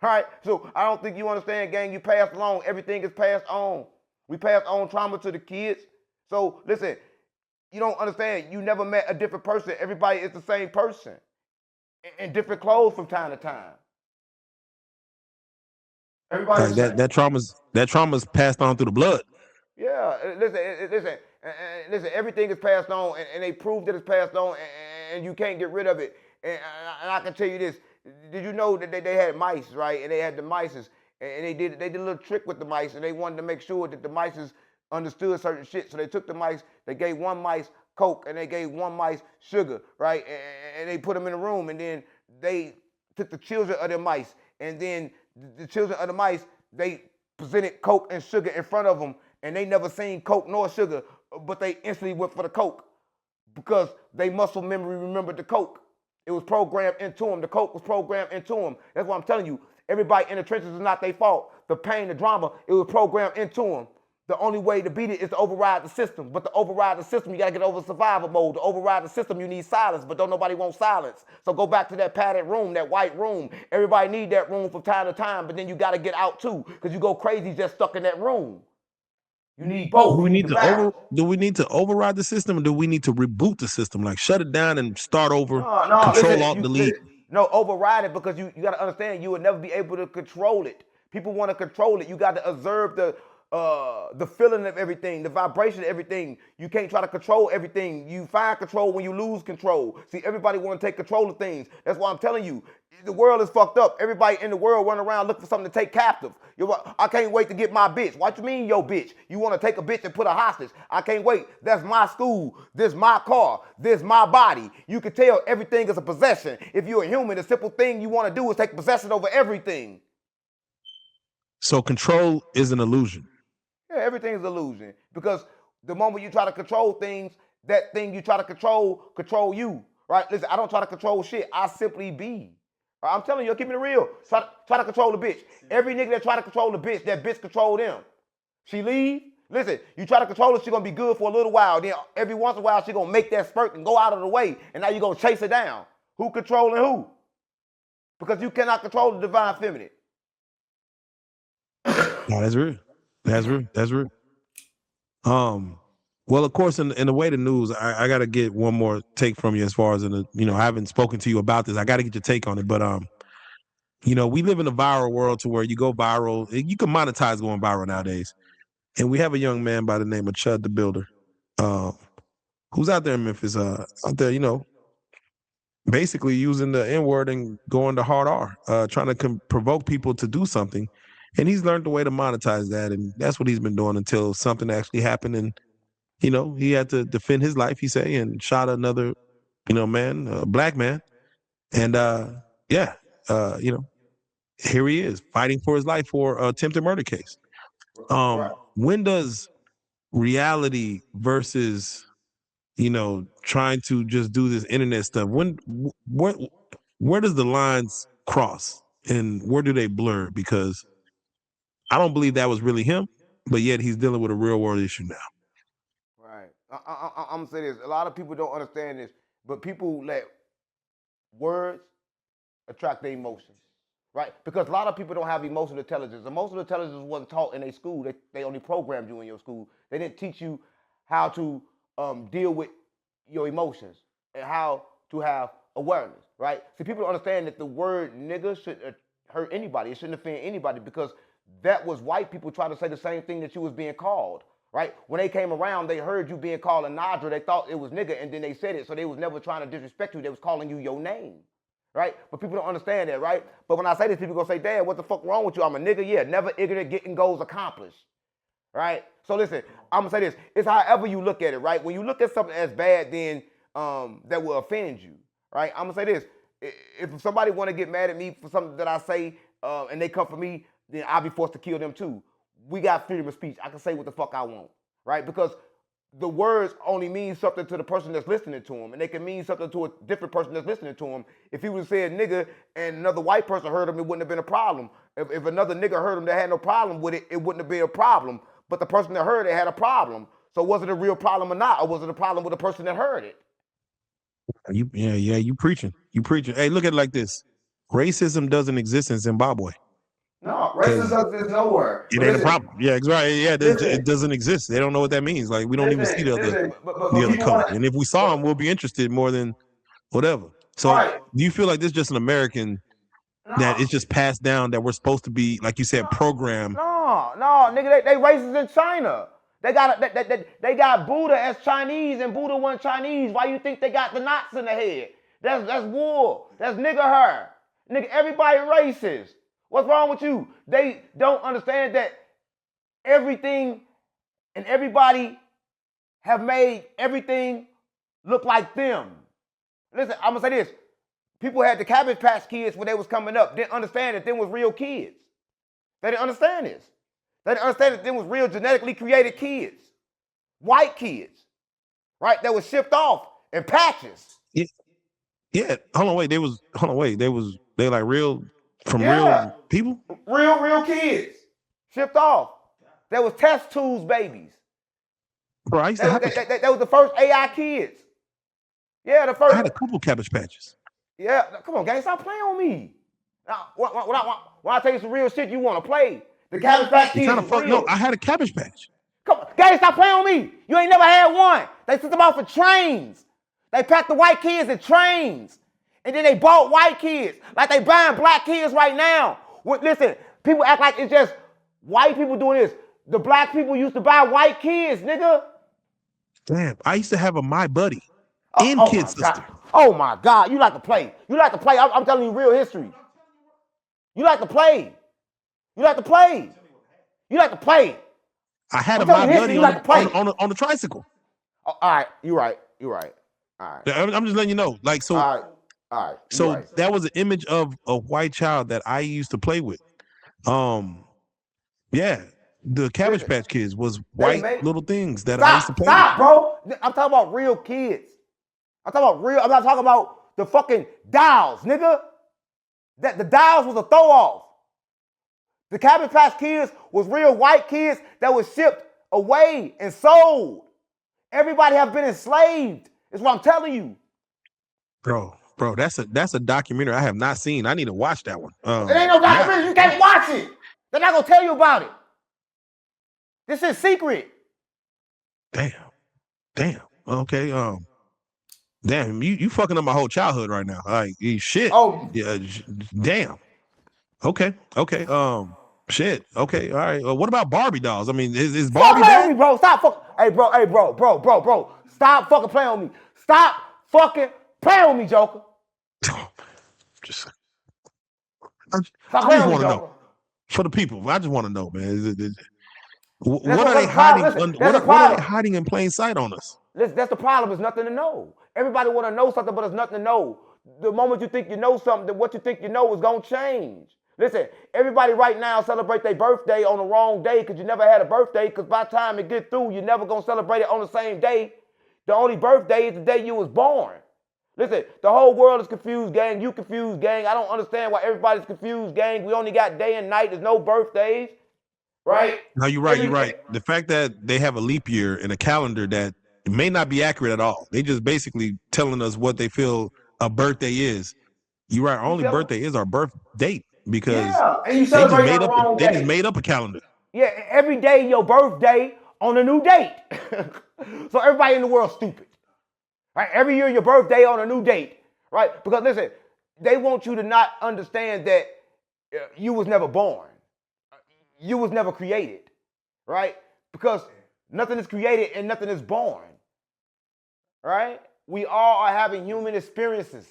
right? So I don't think you understand, gang. You pass along. Everything is passed on. We pass on trauma to the kids. So listen, you don't understand. You never met a different person. Everybody is the same person in different clothes from time to time. Everybody's Like that trauma's passed on through the blood. Yeah, listen. Everything is passed on, and they prove that it's passed on, and you can't get rid of it. And I can tell you this: did you know that they had mice, right? And they had the mice, and they did a little trick with the mice, and they wanted to make sure that the mice understood certain shit. So they took the mice, they gave one mice Coke, and they gave one mice sugar, right? And they put them in a room, and then they took the children of the mice, and then the children of the mice, they presented Coke and sugar in front of them, and they never seen Coke nor sugar, but they instantly went for the Coke because they muscle memory remembered the Coke. It was programmed into them. The Coke was programmed into them. That's what I'm telling you. Everybody in the trenches is not their fault. The pain, the drama, it was programmed into them. The only way to beat it is to override the system. But to override the system, you got to get over survival mode. To override the system, you need silence, but don't nobody want silence. So go back to that padded room, that white room. Everybody need that room from time to time, but then you got to get out too, because you go crazy just stuck in that room. You need both. Do we You need need to balance. do we need to override the system, or do we need to reboot the system? Like shut it down and start over, No, control listen, alt delete. no, override it because you got to understand you will never be able to control it. People want to control it. You got to observe the feeling of everything, the vibration of everything. You can't try to control everything. You find control when you lose control. See, everybody want to take control of things. That's why I'm telling you, the world is fucked up. Everybody in the world running around looking for something to take captive. I can't wait to get my bitch. What you mean, yo bitch? You want to take a bitch and put a hostage? I can't wait. That's my school. This my car. This my body. You can tell everything is a possession. If you're a human, the simple thing you want to do is take possession over everything. So control is an illusion. Yeah, everything is illusion. Because the moment you try to control things, that thing you try to control you. Right? Listen, I don't try to control shit. I simply be. Right? I'm telling you, keep it real. Try to control the bitch. Every nigga that try to control the bitch, that bitch control them. She leave. Listen, you try to control her, she gonna be good for a little while. Then every once in a while, she gonna make that spurt and go out of the way. And now you gonna chase her down. Who controlling who? Because you cannot control the divine feminine. No, that's real. That's real. That's real. Well, of course, in the way the news, I got to get one more take from you as far as I haven't spoken to you about this. I got to get your take on it, but we live in a viral world to where you go viral, you can monetize going viral nowadays, and we have a young man by the name of Chud the Builder, who's out there in Memphis, out there, basically using the N word and going to hard R, trying to provoke people to do something. And he's learned the way to monetize that. And that's what he's been doing until something actually happened. And, he had to defend his life, he say, and shot another, man, a black man. And, here he is fighting for his life for an attempted murder case. When does reality versus, trying to just do this internet stuff, where does the lines cross and where do they blur? Because I don't believe that was really him, but yet he's dealing with a real world issue now. Right. I'm gonna say this. A lot of people don't understand this, but people let words attract their emotions, right? Because a lot of people don't have emotional intelligence. Emotional intelligence wasn't taught in a school. They only programmed you in your school. They didn't teach you how to deal with your emotions and how to have awareness, right? See, people don't understand that the word nigga shouldn't hurt anybody. It shouldn't offend anybody because that was white people trying to say the same thing that you was being called, right? When they came around, they heard you being called a Nadra. They thought it was nigga, and then they said it. So they was never trying to disrespect you. They was calling you your name, right? But people don't understand that, right? But when I say this, people gonna say, Dad, what the fuck wrong with you? I'm a nigga. Yeah, never ignorant, getting goals accomplished, right? So listen, I'm gonna say this. It's however you look at it, right? When you look at something as bad, then that will offend you, right? I'm gonna say this: if somebody want to get mad at me for something that I say, and they come for me, then I'll be forced to kill them too. We got freedom of speech. I can say what the fuck I want, right? Because the words only mean something to the person that's listening to him, and they can mean something to a different person that's listening to him. If he would have said nigga and another white person heard him, it wouldn't have been a problem. If another nigga heard him that had no problem with it, it wouldn't have been a problem. But the person that heard it had a problem. So was it a real problem or not? Or was it a problem with the person that heard it? You preaching. You preaching. Hey, look at it like this. Racism doesn't exist in Zimbabwe. No, racism doesn't exist nowhere. It ain't a problem. Yeah, it's right. Yeah, it doesn't exist. They don't know what that means. Like, we don't even see the other color. And if we saw them, we'll be interested more than whatever. So do you feel like this is just an American that it's just passed down, that we're supposed to be, like you said, programmed? No, nigga, they racist in China. They got Buddha as Chinese, and Buddha wasn't Chinese. Why you think they got the knots in the head? That's wool. That's nigga hair. Nigga, everybody racist. What's wrong with you? They don't understand that everything and everybody have made everything look like them. Listen, I'm gonna say this. People had the Cabbage Patch Kids when they was coming up, didn't understand that them was real kids. They didn't understand this. They didn't understand that them was real genetically created kids. White kids, right? That was shipped off in patches. Yeah. Hold on, wait. They like real, from real people? Real kids. Shipped off. They was test tubes babies. Bro, I used to have that was the first AI kids. Yeah, the first. I had a couple Cabbage Patches. Yeah, come on, gang, stop playing on me. Now, when I tell you some real shit, you want to play. The Cabbage Patch Kids. No, I had a Cabbage Patch. Come on, gang, stop playing on me. You ain't never had one. They sent them out for trains. They packed the white kids in trains. And then they bought white kids. Like they buying black kids right now. Listen, people act like it's just white people doing this. The black people used to buy white kids, nigga. Damn, I used to have a My Buddy in Kid Sister. Oh my God, you like to play. You like to play. I'm telling you real history. You like to play. You like to play. You like to play. I had a My Buddy on the tricycle. Oh, all right, you're right. All right. I'm just letting you know. Like, so, all right. So that was an image of a white child that I used to play with. Yeah. The Cabbage Patch Kids was white little things that I used to play with. Stop, bro. I'm talking about real kids. I'm not talking about the fucking dolls, nigga. The dolls was a throw off. The Cabbage Patch Kids was real white kids that was shipped away and sold. Everybody have been enslaved. Is what I'm telling you. Bro, that's a documentary I have not seen. I need to watch that one. It ain't no documentary. You can't watch it. They're not gonna tell you about it. This is secret. Damn. Okay. Damn. You fucking up my whole childhood right now. Like, shit. Oh. Yeah. Damn. Okay. Shit. Okay. All right. What about Barbie dolls? I mean, is Barbie bad? Me, bro. Stop fucking. Hey, bro. Stop fucking playing on me. Stop fucking playing on me, Joker. I just want to know. For the people, I just want to know, man. What are they hiding? What are they hiding in plain sight on us? That's the problem. There's nothing to know. Everybody want to know something, but there's nothing to know. The moment you think you know something, then what you think you know is going to change. Listen, everybody right now celebrate their birthday on the wrong day because you never had a birthday, because by the time it get through, you're never going to celebrate it on the same day. The only birthday is the day you was born. Listen, the whole world is confused, gang. You confused, gang. I don't understand why everybody's confused, gang. We only got day and night. There's no birthdays, right? No, you're right. The fact that they have a leap year and a calendar that may not be accurate at all. They just basically telling us what they feel a birthday is. You're right. Our only birthday is our birth date, because and you celebrate on the wrong day. They just made up a calendar. Yeah, every day your birthday on a new date. So everybody in the world stupid. Right? Every year your birthday on a new date. Right? Because listen, they want you to not understand that you was never born. You was never created. Right? Because nothing is created and nothing is born. Right? We all are having human experiences.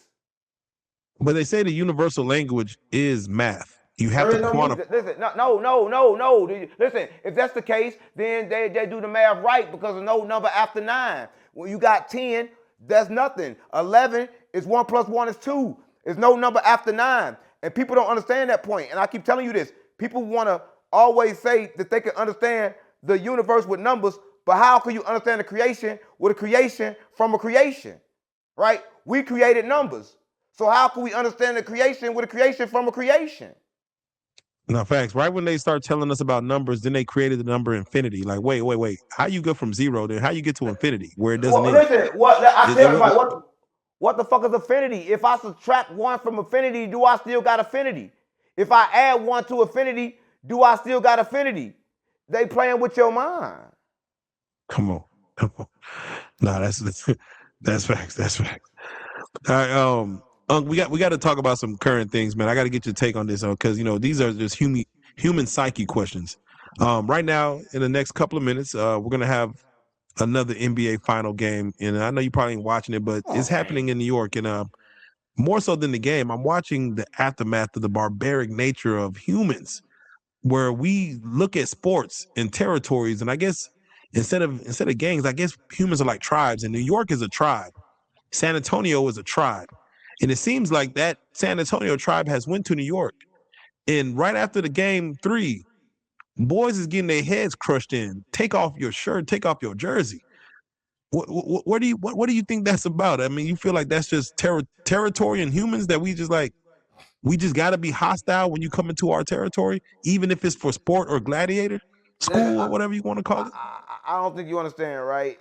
But they say the universal language is math. You have to quantify. Listen, no. Listen, if that's the case, then they do the math right, because there's no number after 9. When you got 10, that's nothing. 11 It's 1 plus 1 is 2. There's no number after 9. And people don't understand that point. And I keep telling you this. People want to always say that they can understand the universe with numbers, but how can you understand the creation with a creation from a creation? Right? We created numbers. So how can we understand the creation with a creation from a creation? No, facts. Right when they start telling us about numbers, then they created the number infinity. Like, wait. How you go from 0 then? How you get to infinity where it doesn't Well, end? listen, what I tell everybody, What, what the fuck is affinity? If I subtract 1 from affinity, do I still got affinity? If I add 1 to affinity, do I still got affinity? They playing with your mind. come on. Nah, that's facts. That's facts. All right, we got to talk about some current things, man. I got to get your take on this, because these are just human psyche questions. Right now, in the next couple of minutes, we're gonna have another NBA final game, and I know you probably ain't watching it, but it's happening in New York, and more so than the game, I'm watching the aftermath of the barbaric nature of humans, where we look at sports and territories, and I guess instead of gangs, I guess humans are like tribes, and New York is a tribe. San Antonio is a tribe. And it seems like that San Antonio tribe has went to New York. And right after the game 3, boys is getting their heads crushed in. Take off your shirt, take off your jersey. What do you think that's about? I mean, you feel like that's just territory and humans that we just got to be hostile when you come into our territory, even if it's for sport or gladiator, Listen, school or whatever you want to call it? I don't think you understand, right?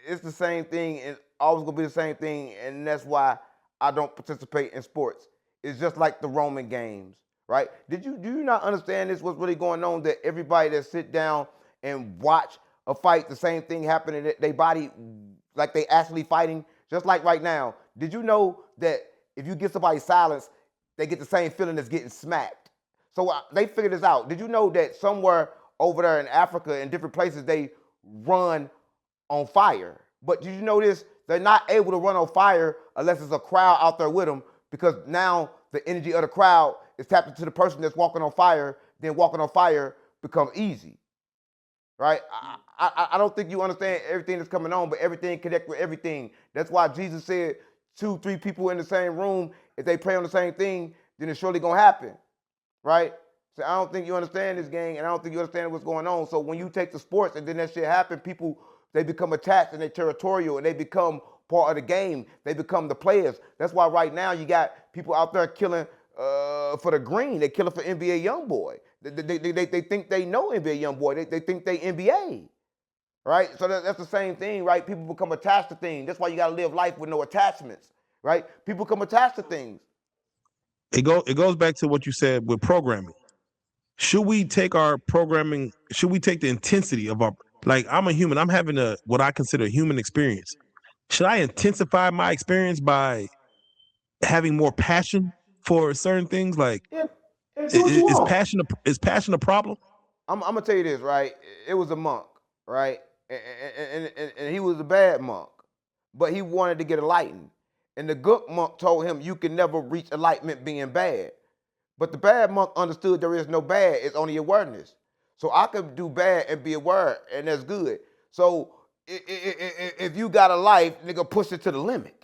It's the same thing. It's always gonna be the same thing, and that's why I don't participate in sports. It's just like the Roman games, right? Do you not understand this? What's really going on? That everybody that sit down and watch a fight, the same thing happen in their body, like they actually fighting. Just like right now, did you know that if you give somebody silence, they get the same feeling as getting smacked? So they figured this out. Did you know that somewhere over there in Africa, in different places, they run on fire? But did you know this? They're not able to run on fire unless there's a crowd out there with them, because now the energy of the crowd is tapped into the person that's walking on fire. Then walking on fire becomes easy, right? I don't think you understand everything that's coming on, but everything connects with everything. That's why Jesus said 2, 3 people in the same room, if they pray on the same thing, then it's surely gonna happen, right? So I don't think you understand this gang, and I don't think you understand what's going on. So when you take the sports and then that shit happen, people, they become attached and they're territorial and they become part of the game. They become the players. That's why right now you got people out there killing for the green. They killing for NBA YoungBoy. They think they know NBA YoungBoy. They think they NBA. Right? So that's the same thing, right? People become attached to things. That's why you gotta live life with no attachments, right? People become attached to things. It goes back to what you said with programming. Should we take our programming? Should we take the intensity of our, like, I'm a human. I'm having what I consider a human experience. Should I intensify my experience by having more passion for certain things? Like, Yeah, do what you want. is passion a problem? I'm gonna tell you this, right? It was a monk, right? And he was a bad monk, but he wanted to get enlightened. And the good monk told him, you can never reach enlightenment being bad. But the bad monk understood there is no bad, it's only awareness. So I could do bad and be aware, and that's good. So if you got a life, nigga, push it to the limit.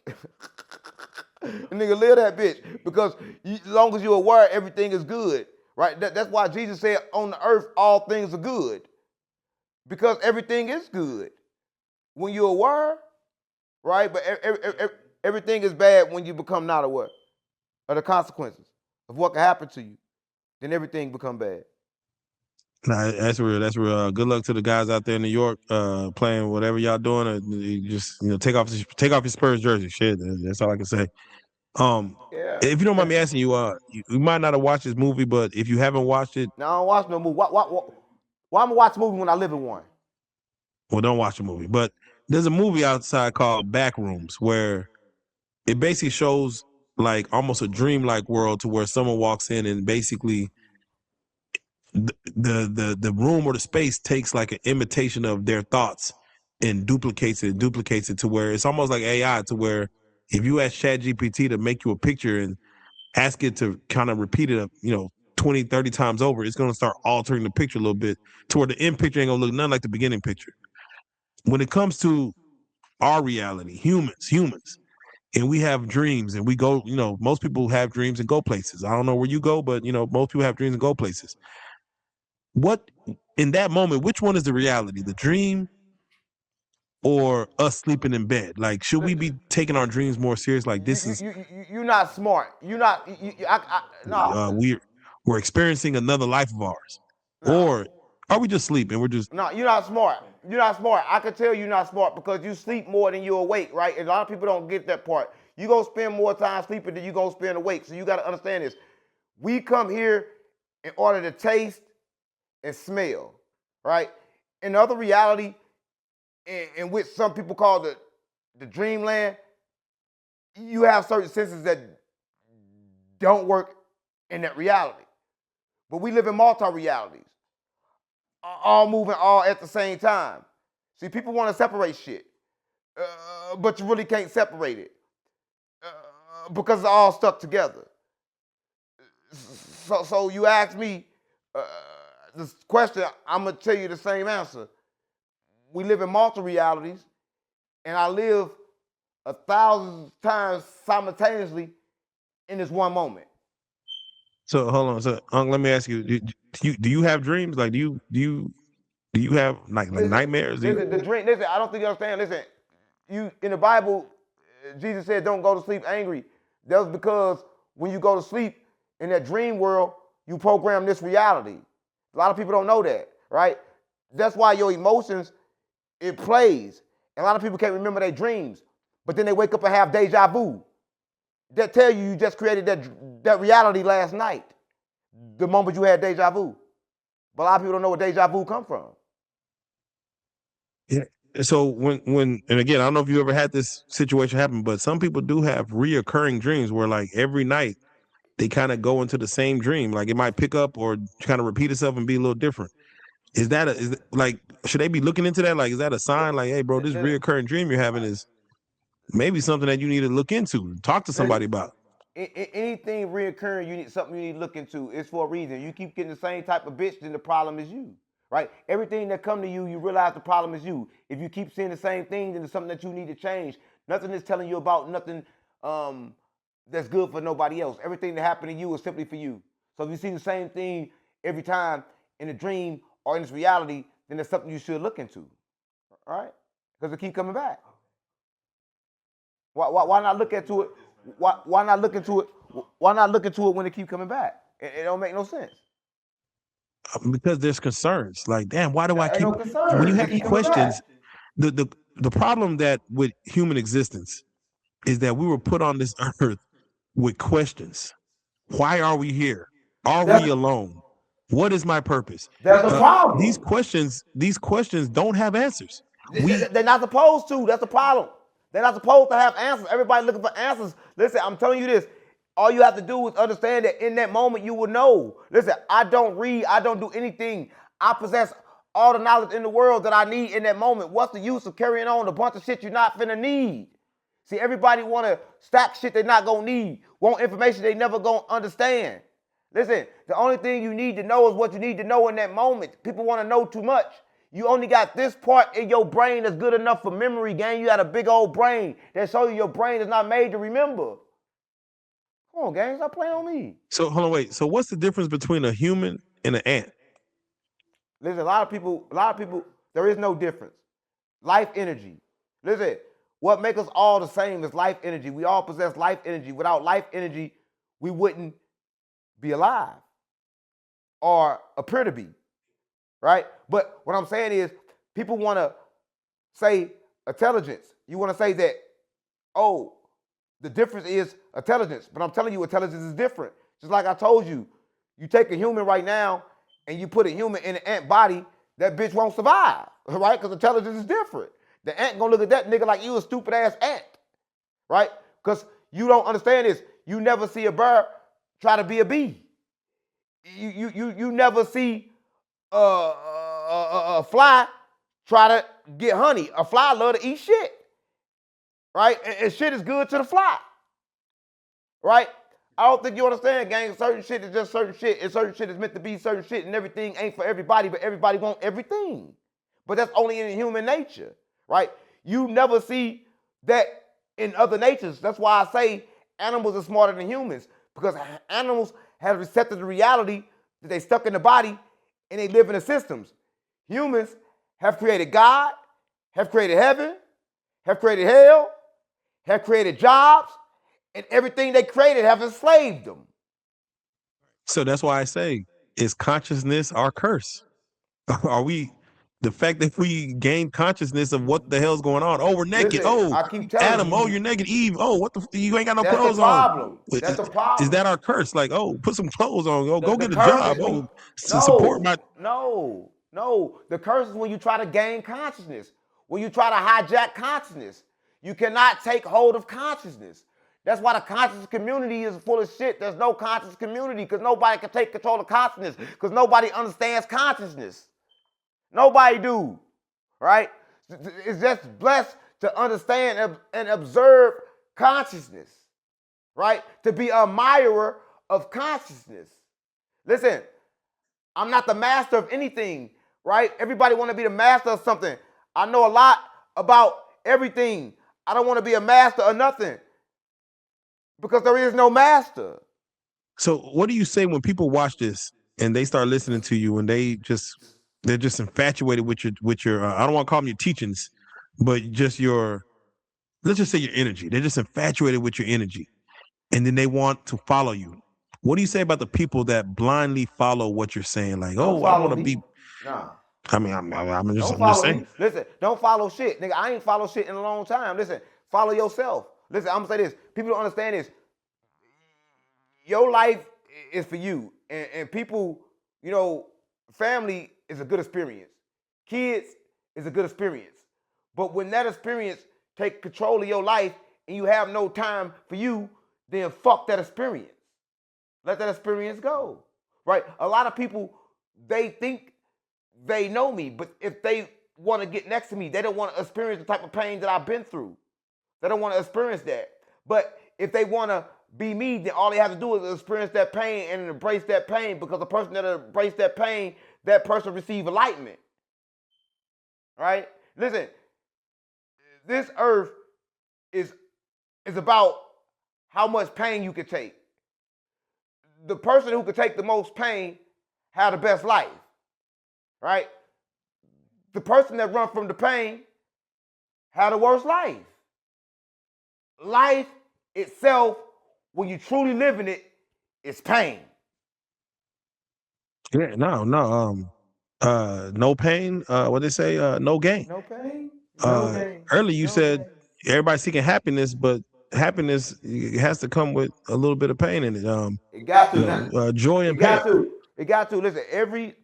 Nigga, live that bitch. Because as long as you're aware, everything is good. Right? That's why Jesus said, on the earth, all things are good. Because everything is good. When you're aware, right? But everything is bad when you become not aware of the consequences of what can happen to you. Then everything become bad. Nah, that's real. That's real. Good luck to the guys out there in New York, playing whatever y'all doing. You just take off your Spurs jersey. Shit, that's all I can say. Yeah. If you don't mind me asking you, you might not have watched this movie, but if you haven't watched it, Now I don't watch no movie. Why am I watch a movie when I live in one? well, don't watch the movie. But there's a movie outside called Backrooms where it basically shows like almost a dreamlike world to where someone walks in and basically the room or the space takes like an imitation of their thoughts and duplicates it to where it's almost like AI, to where if you ask ChatGPT to make you a picture and ask it to kind of repeat it, 20, 30 times over, it's going to start altering the picture a little bit to where the end picture ain't going to look nothing like the beginning picture. When it comes to our reality, humans, and we have dreams and we go, most people have dreams and go places. I don't know where you go, but most people have dreams and go places. What in that moment, which one is the reality? The dream or us sleeping in bed? Like, should we be taking our dreams more serious? Like, this is You're not smart. You're not. No. we're experiencing another life of ours, No. or are we just sleeping? We're just No, you're not smart. You're not smart. I can tell you're not smart because you sleep more than you're awake, right? And a lot of people don't get that part. You're going to spend more time sleeping than you're going to spend awake. So you got to understand this. We come here in order to taste and smell, right? Another reality in which some people call the dreamland, you have certain senses that don't work in that reality. But we live in multi-realities, all moving all at the same time. See, people want to separate shit, but you really can't separate it because it's all stuck together. So you ask me this question, I'm going to tell you the same answer. We live in multi-realities, and I live 1,000 times simultaneously in this one moment. So hold on. So let me ask you: do you have dreams? Like, do you have like nightmares? Listen, the dream. Listen, I don't think you understand. Listen, you in the Bible, Jesus said, "Don't go to sleep angry." That was because when you go to sleep in that dream world, you program this reality. A lot of people don't know that, right? That's why your emotions, it plays. And a lot of people can't remember their dreams, but then they wake up and have deja vu. That tell you just created that reality last night, the moment you had deja vu. But a lot of people don't know where deja vu come from. Yeah. So when and again, I don't know if you ever had this situation happen, but some people do have reoccurring dreams where like every night they kind of go into the same dream. Like it might pick up or kind of repeat itself and be a little different. Is that like should they be looking into that? Like, is that a sign? Like, hey, bro, this reoccurring dream you're having is maybe something that you need to look into, talk to somebody about. Anything reoccurring, something you need to look into. It's for a reason. You keep getting the same type of bitch, then the problem is you, right? Everything that come to you, you realize the problem is you. If you keep seeing the same thing, then it's something that you need to change. Nothing is telling you about nothing that's good for nobody else. Everything that happened to you is simply for you. So if you see the same thing every time in a dream or in this reality, then it's something you should look into, all right? Because it keep coming back. Why not look into it? Why not look into it? Why not look into it when it keep coming back? It don't make no sense. Because there's concerns. Like, damn, why do I keep? No concern. When you have questions, the problem that with human existence is that we were put on this earth with questions. Why are we here? Are we alone? What is my purpose? That's a problem. These questions don't have answers. They're not supposed to. That's the problem. They're not supposed to have answers. Everybody looking for answers. Listen, I'm telling you this. All you have to do is understand that in that moment you will know. Listen, I don't read. I don't do anything. I possess all the knowledge in the world that I need in that moment. What's the use of carrying on a bunch of shit you're not finna need? See, everybody want to stack shit they're not going to need. Want information they never going to understand. Listen, the only thing you need to know is what you need to know in that moment. People want to know too much. You only got this part in your brain that's good enough for memory, gang. You got a big old brain that shows you your brain is not made to remember. Come on, gang, stop playing on me. So hold on, wait. So what's the difference between a human and an ant? Listen, a lot of people, there is no difference. Life energy. Listen, what makes us all the same is life energy. We all possess life energy. Without life energy, we wouldn't be alive or appear to be, right? But what I'm saying is people want to say intelligence. You want to say that, oh, the difference is intelligence. But I'm telling you, intelligence is different. Just like I told you, you take a human right now and you put a human in an ant body, that bitch won't survive, right? Because intelligence is different. The ant gonna look at that nigga like you a stupid ass ant, right? Because you don't understand this. You never see a bird try to be a bee. You never see a fly try to get honey. A fly love to eat shit, right? And shit is good to the fly, right? I don't think you understand, gang. Certain shit is just certain shit, and certain shit is meant to be certain shit, and everything ain't for everybody, but everybody want everything. But that's only in human nature, right? You never see that in other natures. That's why I say animals are smarter than humans, because animals have accepted the reality that they stuck in the body and they live in the systems. Humans have created God, have created heaven, have created hell, have created jobs, and everything they created have enslaved them. So that's why I say, is consciousness our curse? Are we the fact that we gain consciousness of what the hell's going on? Oh, we're naked. Listen, Oh, I keep telling Adam. Oh, you, you're naked. Eve. Oh, what the? You ain't got no that's the clothes on. problem. That's the Is problem. that our curse? Like, oh, put some clothes on. Oh, go The get a curse is job. when Oh, you, support my. no. The curse is when you try to gain consciousness, when you try to hijack consciousness. You cannot take hold of consciousness. That's why the conscious community is full of shit. There's no conscious community because nobody can take control of consciousness because nobody understands consciousness. Nobody do, right? It's just blessed to understand and observe consciousness, right? To be a admirer of consciousness. Listen, I'm not the master of anything, right? Everybody want to be the master of something. I know a lot about everything. I don't want to be a master of nothing because there is no master. So, what do you say when people watch this and they start listening to you and they're just infatuated with your I don't want to call them your teachings, but just your, let's just say your energy. They're just infatuated with your energy, and then they want to follow you. What do you say about the people that blindly follow what you're saying? Like, Don't oh, I follow want to me. be. Nah. I mean, I'm just Don't I'm just follow me. saying. Listen, don't follow shit. Nigga, I ain't follow shit in a long time. Listen, follow yourself. Listen, I'm gonna say this. People don't understand this. Your life is for you. And people, family is a good experience. Kids is a good experience. But when that experience take control of your life and you have no time for you, then fuck that experience. Let that experience go. Right? A lot of people, they think they know me, but if they want to get next to me, they don't want to experience the type of pain that I've been through. They don't want to experience that. But if they want to be me, then all they have to do is experience that pain and embrace that pain, because the person that embrace that pain, that person receive enlightenment. Right? Listen, this earth is about how much pain you can take. The person who can take the most pain have the best life. Right? The person that run from the pain have the worst life. Life itself, when you truly live in it, is pain. Yeah, no pain. What they say? No gain. No pain, no gain. Earlier you No said gain. everybody's seeking happiness, but happiness has to come with a little bit of pain in it. It got to. Joy It and pain. got to. It got to. Listen,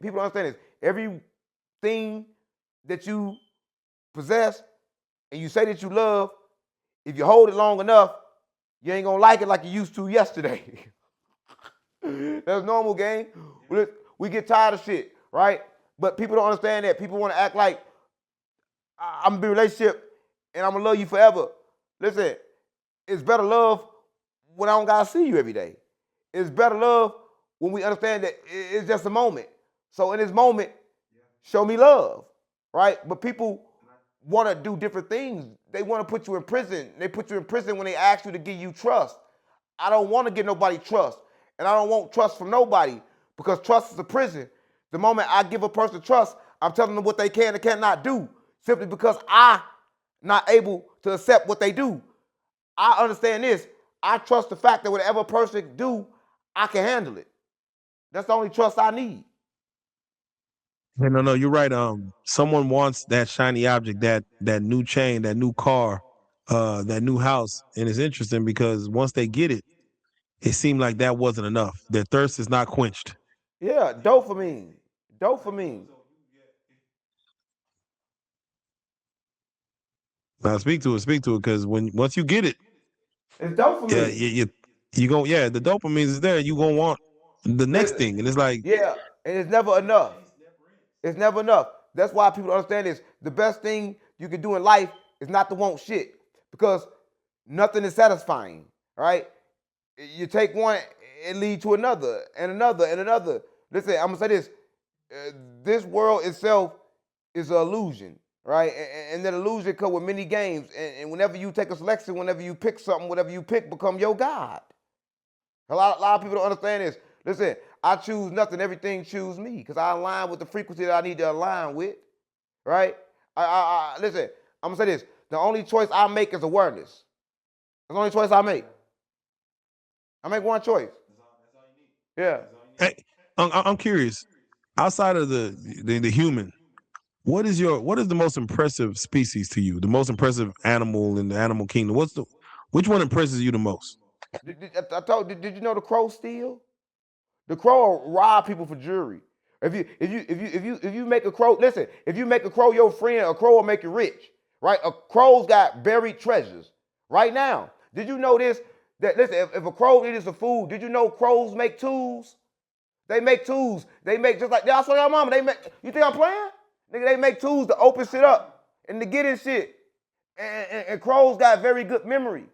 people don't understand this. Everything that you possess and you say that you love, if you hold it long enough, you ain't gonna like it like you used to yesterday. That's normal, gang. We get tired of shit, right? But people don't understand that. People want to act like I'm gonna be in a relationship and I'm gonna love you forever. Listen, it's better love when I don't gotta see you every day. It's better love when we understand that it's just a moment. So in this moment, show me love, right? But people want to do different things. They want to put you in prison. They put you in prison when they ask you to give you trust. I don't want to give nobody trust. And I don't want trust from nobody, because trust is a prison. The moment I give a person trust, I'm telling them what they can and cannot do, simply because I'm not able to accept what they do. I understand this. I trust the fact that whatever a person do, I can handle it. That's the only trust I need. No, you're right. Someone wants that shiny object, that new chain, that new car, that new house, and it's interesting because once they get it, it seemed like that wasn't enough. Their thirst is not quenched. Yeah, dopamine. Dopamine. Now speak to it, because once you get it, It's yeah, dopamine. you go, yeah, the dopamine is there. You gonna want the next Listen, thing, and it's like, yeah, and it's never enough. It's never enough. That's why people don't understand this. The best thing you can do in life is not to want shit, because nothing is satisfying, right? You take one, it leads to another and another and another. Listen, I'm gonna say this: this world itself is an illusion. right? And that illusion comes with many games. And whenever you take a selection, whenever you pick something, whatever you pick become your God. A lot of people don't understand this. Listen, I choose nothing. Everything choose me because I align with the frequency that I need to align with, right? Listen, I'm going to say this. The only choice I make is awareness. That's the only choice I make. I make one choice. Yeah. Hey, I'm curious. Outside of the human, what is the most impressive species to you? The most impressive animal in the animal kingdom? Which one impresses you the most? Did you know the crow steal? The crow will rob people for jewelry. If you make a crow, listen, if you make a crow your friend, a crow will make you rich. Right? A crow's got buried treasures. Right now. Did you know this? That listen, if a crow eats some food, did you know crows make tools? They make tools. They make just like I saw your mama. They make. You think I'm playing? Nigga, they make tools to open shit up and to get in shit. And crows got very good memory.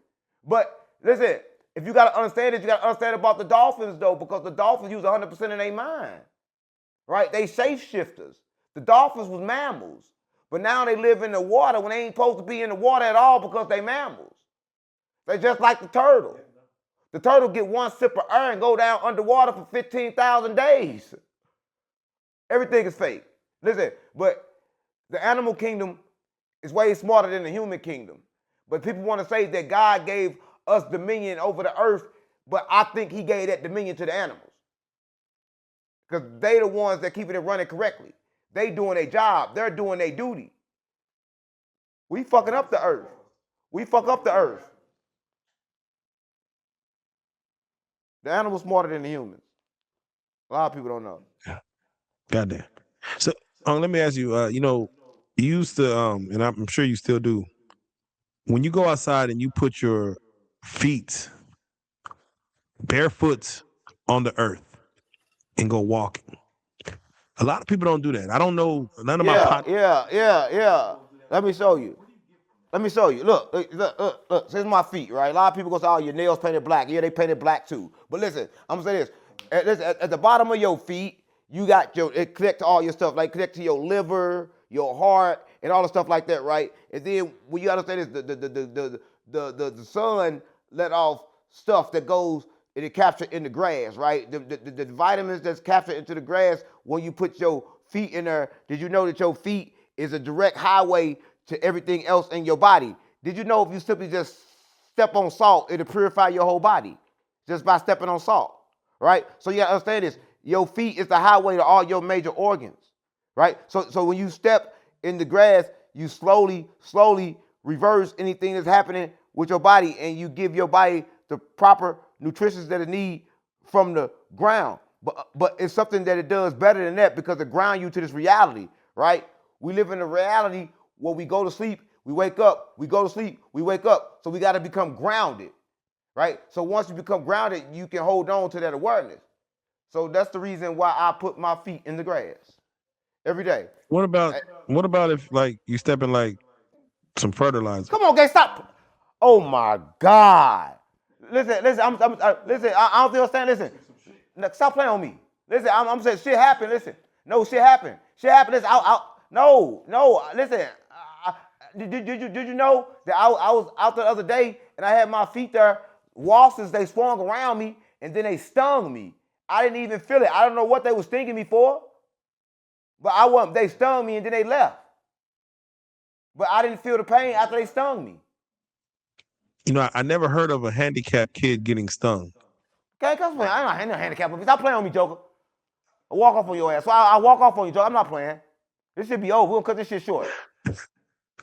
But listen, if you gotta understand it, you gotta understand about the dolphins though, because the dolphins use 100% of their mind. Right? They shapeshifters. The dolphins was mammals. But now they live in the water when they ain't supposed to be in the water at all because they mammals. They just like the turtle. The turtle get one sip of air and go down underwater for 15,000 days. Everything is fake. Listen, but the animal kingdom is way smarter than the human kingdom. But people want to say that God gave us dominion over the earth, but I think he gave that dominion to the animals. Because they the ones that keeping it running correctly. They doing their job. They're doing their duty. We fucking up the earth. We fuck up the earth. The animal's smarter than the humans. A lot of people don't know. Goddamn. So let me ask you, you used to, and I'm sure you still do, when you go outside and you put your feet barefoot on the earth and go walking. A lot of people don't do that. I don't know. None of my Yeah. Let me show you. Look. This is my feet, right? A lot of people go say, oh, your nails painted black. Yeah, they painted black too. But listen, I'm gonna say this. At the bottom of your feet, you got it connect to all your stuff, like connect to your liver, your heart, and all the stuff like that, right? And then when you understand this, the sun let off stuff that goes and it captured in the grass, right? The vitamins that's captured into the grass when you put your feet in there. Did you know that your feet is a direct highway to everything else in your body? Did you know if you simply just step on salt, it'll purify your whole body just by stepping on salt, right? So you gotta understand this. Your feet is the highway to all your major organs, right? So when you step in the grass, you slowly reverse anything that's happening with your body, and you give your body the proper nutrition that it needs from the ground. But it's something that it does better than that because it grounds you to this reality, right? We live in a reality where we go to sleep, we wake up, we go to sleep, we wake up. So we got to become grounded, right? So once you become grounded, you can hold on to that awareness. So that's the reason why I put my feet in the grass every day. What about if like you step in like some fertilizer? Come on, guys, stop. Oh my God. Listen, listen, I don't think I'm saying, listen. Stop playing on me. Listen, I'm saying shit happened, listen. No, shit happened. Shit happened, listen, no, listen. Did you know that I was out the other day and I had my feet there, wasps, they swung around me and then they stung me. I didn't even feel it. I don't know what they were stinging me for, but they stung me and then they left. But I didn't feel the pain after they stung me. You know, I never heard of a handicapped kid getting stung. Okay, I'm not handicapped. Stop playing on me, Joker. I walk off on your ass. So I walk off on you, Joker. I'm not playing. This should be over. We'll cut this shit short.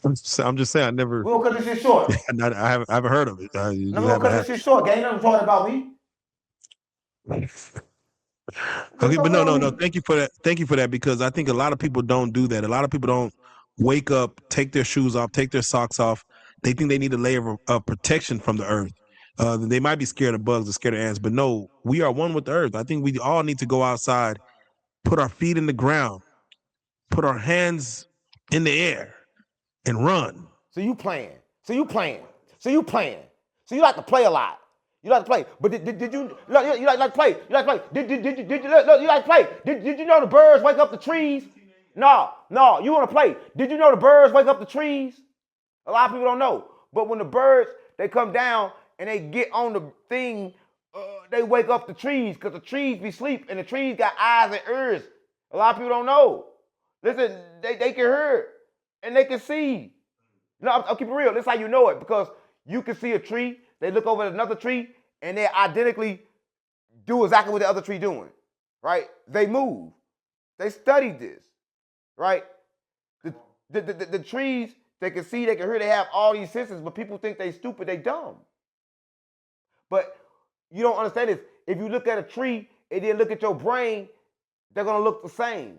I'm just saying, I never. We'll cut this shit short. I haven't heard of it. We'll cut this shit short. Gang, nothing talking about me. Okay, but no. Thank you for that because I think a lot of people don't do that. A lot of people don't wake up, take their shoes off, take their socks off. They think they need a layer of protection from the earth. They might be scared of bugs or scared of ants, but no, we are one with the earth. I think we all need to go outside, put our feet in the ground, put our hands in the air, and run. So you playing. So you like to play a lot. You like to play, but did you like to play? You like to play? Did you like to play? Did you know the birds wake up the trees? No, you want to play. Did you know the birds wake up the trees? A lot of people don't know. But when the birds, they come down and they get on the thing, they wake up the trees because the trees be asleep and the trees got eyes and ears. A lot of people don't know. Listen, they can hear and they can see. No, I'll keep it real. That's how you know it, because you can see a tree, they look over at another tree, and they identically do exactly what the other tree doing, right? They move. They studied this, right? The trees, they can see, they can hear, they have all these senses, but people think they stupid, they dumb. But you don't understand this. If you look at a tree and then look at your brain, they're gonna look the same.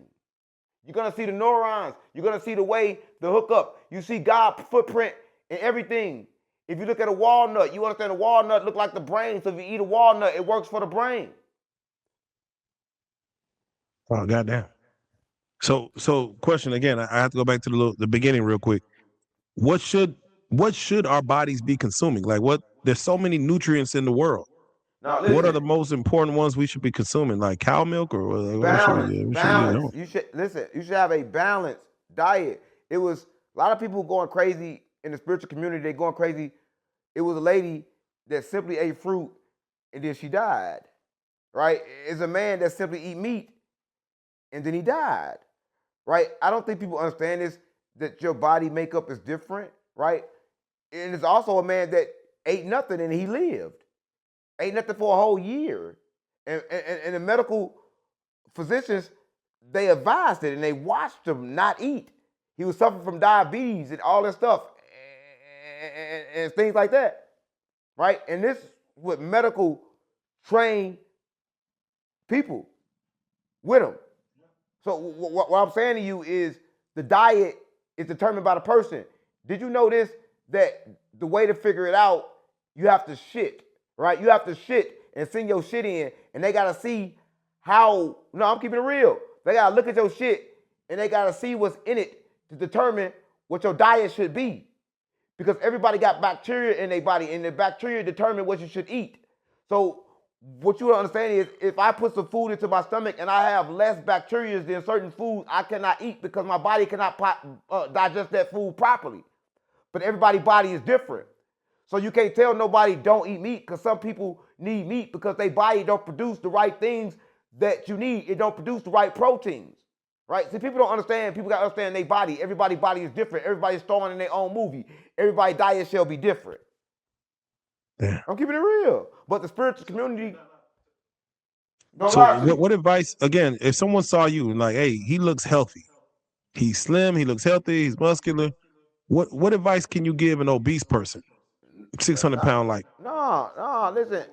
You're gonna see the neurons. You're gonna see the way the hook up. You see God's footprint in everything. If you look at a walnut, you understand a walnut look like the brain. So if you eat a walnut, it works for the brain. Oh, goddamn. So question again. I have to go back to the beginning real quick. What should our bodies be consuming? Like, what? There's so many nutrients in the world. Now, what are the most important ones we should be consuming? Like cow milk or balance? Balance. You should listen. You should have a balanced diet. It was a lot of people going crazy in the spiritual community. They going crazy. It was a lady that simply ate fruit and then she died. Right? It's a man that simply eat meat and then he died. Right? I don't think people understand this, that your body makeup is different. Right? And it's also a man that ate nothing and he lived. Ate nothing for a whole year. And the medical physicians, they advised it and they watched him not eat. He was suffering from diabetes and all that stuff and things like that, right? And this with medical trained people with him. So what I'm saying to you is the diet is determined by the person. Did you know this, that the way to figure it out, you have to shit. Right? You have to shit and send your shit in, and they got to see how, no, I'm keeping it real. They got to look at your shit, and they got to see what's in it to determine what your diet should be. Because everybody got bacteria in their body, and the bacteria determine what you should eat. So what you don't understand is, if I put some food into my stomach and I have less bacteria than certain foods, I cannot eat because my body cannot digest that food properly. But everybody's body is different. So you can't tell nobody don't eat meat, because some people need meat because their body don't produce the right things that you need. It don't produce the right proteins, right? See, people don't understand. People got to understand their body. Everybody's body is different. Everybody's starring in their own movie. Everybody's diet shall be different. Yeah. I'm keeping it real. But the spiritual community. So what advice, again, if someone saw you and like, hey, he looks healthy. He's slim. He looks healthy. He's muscular. What advice can you give an obese person? 600-pound like. No, listen,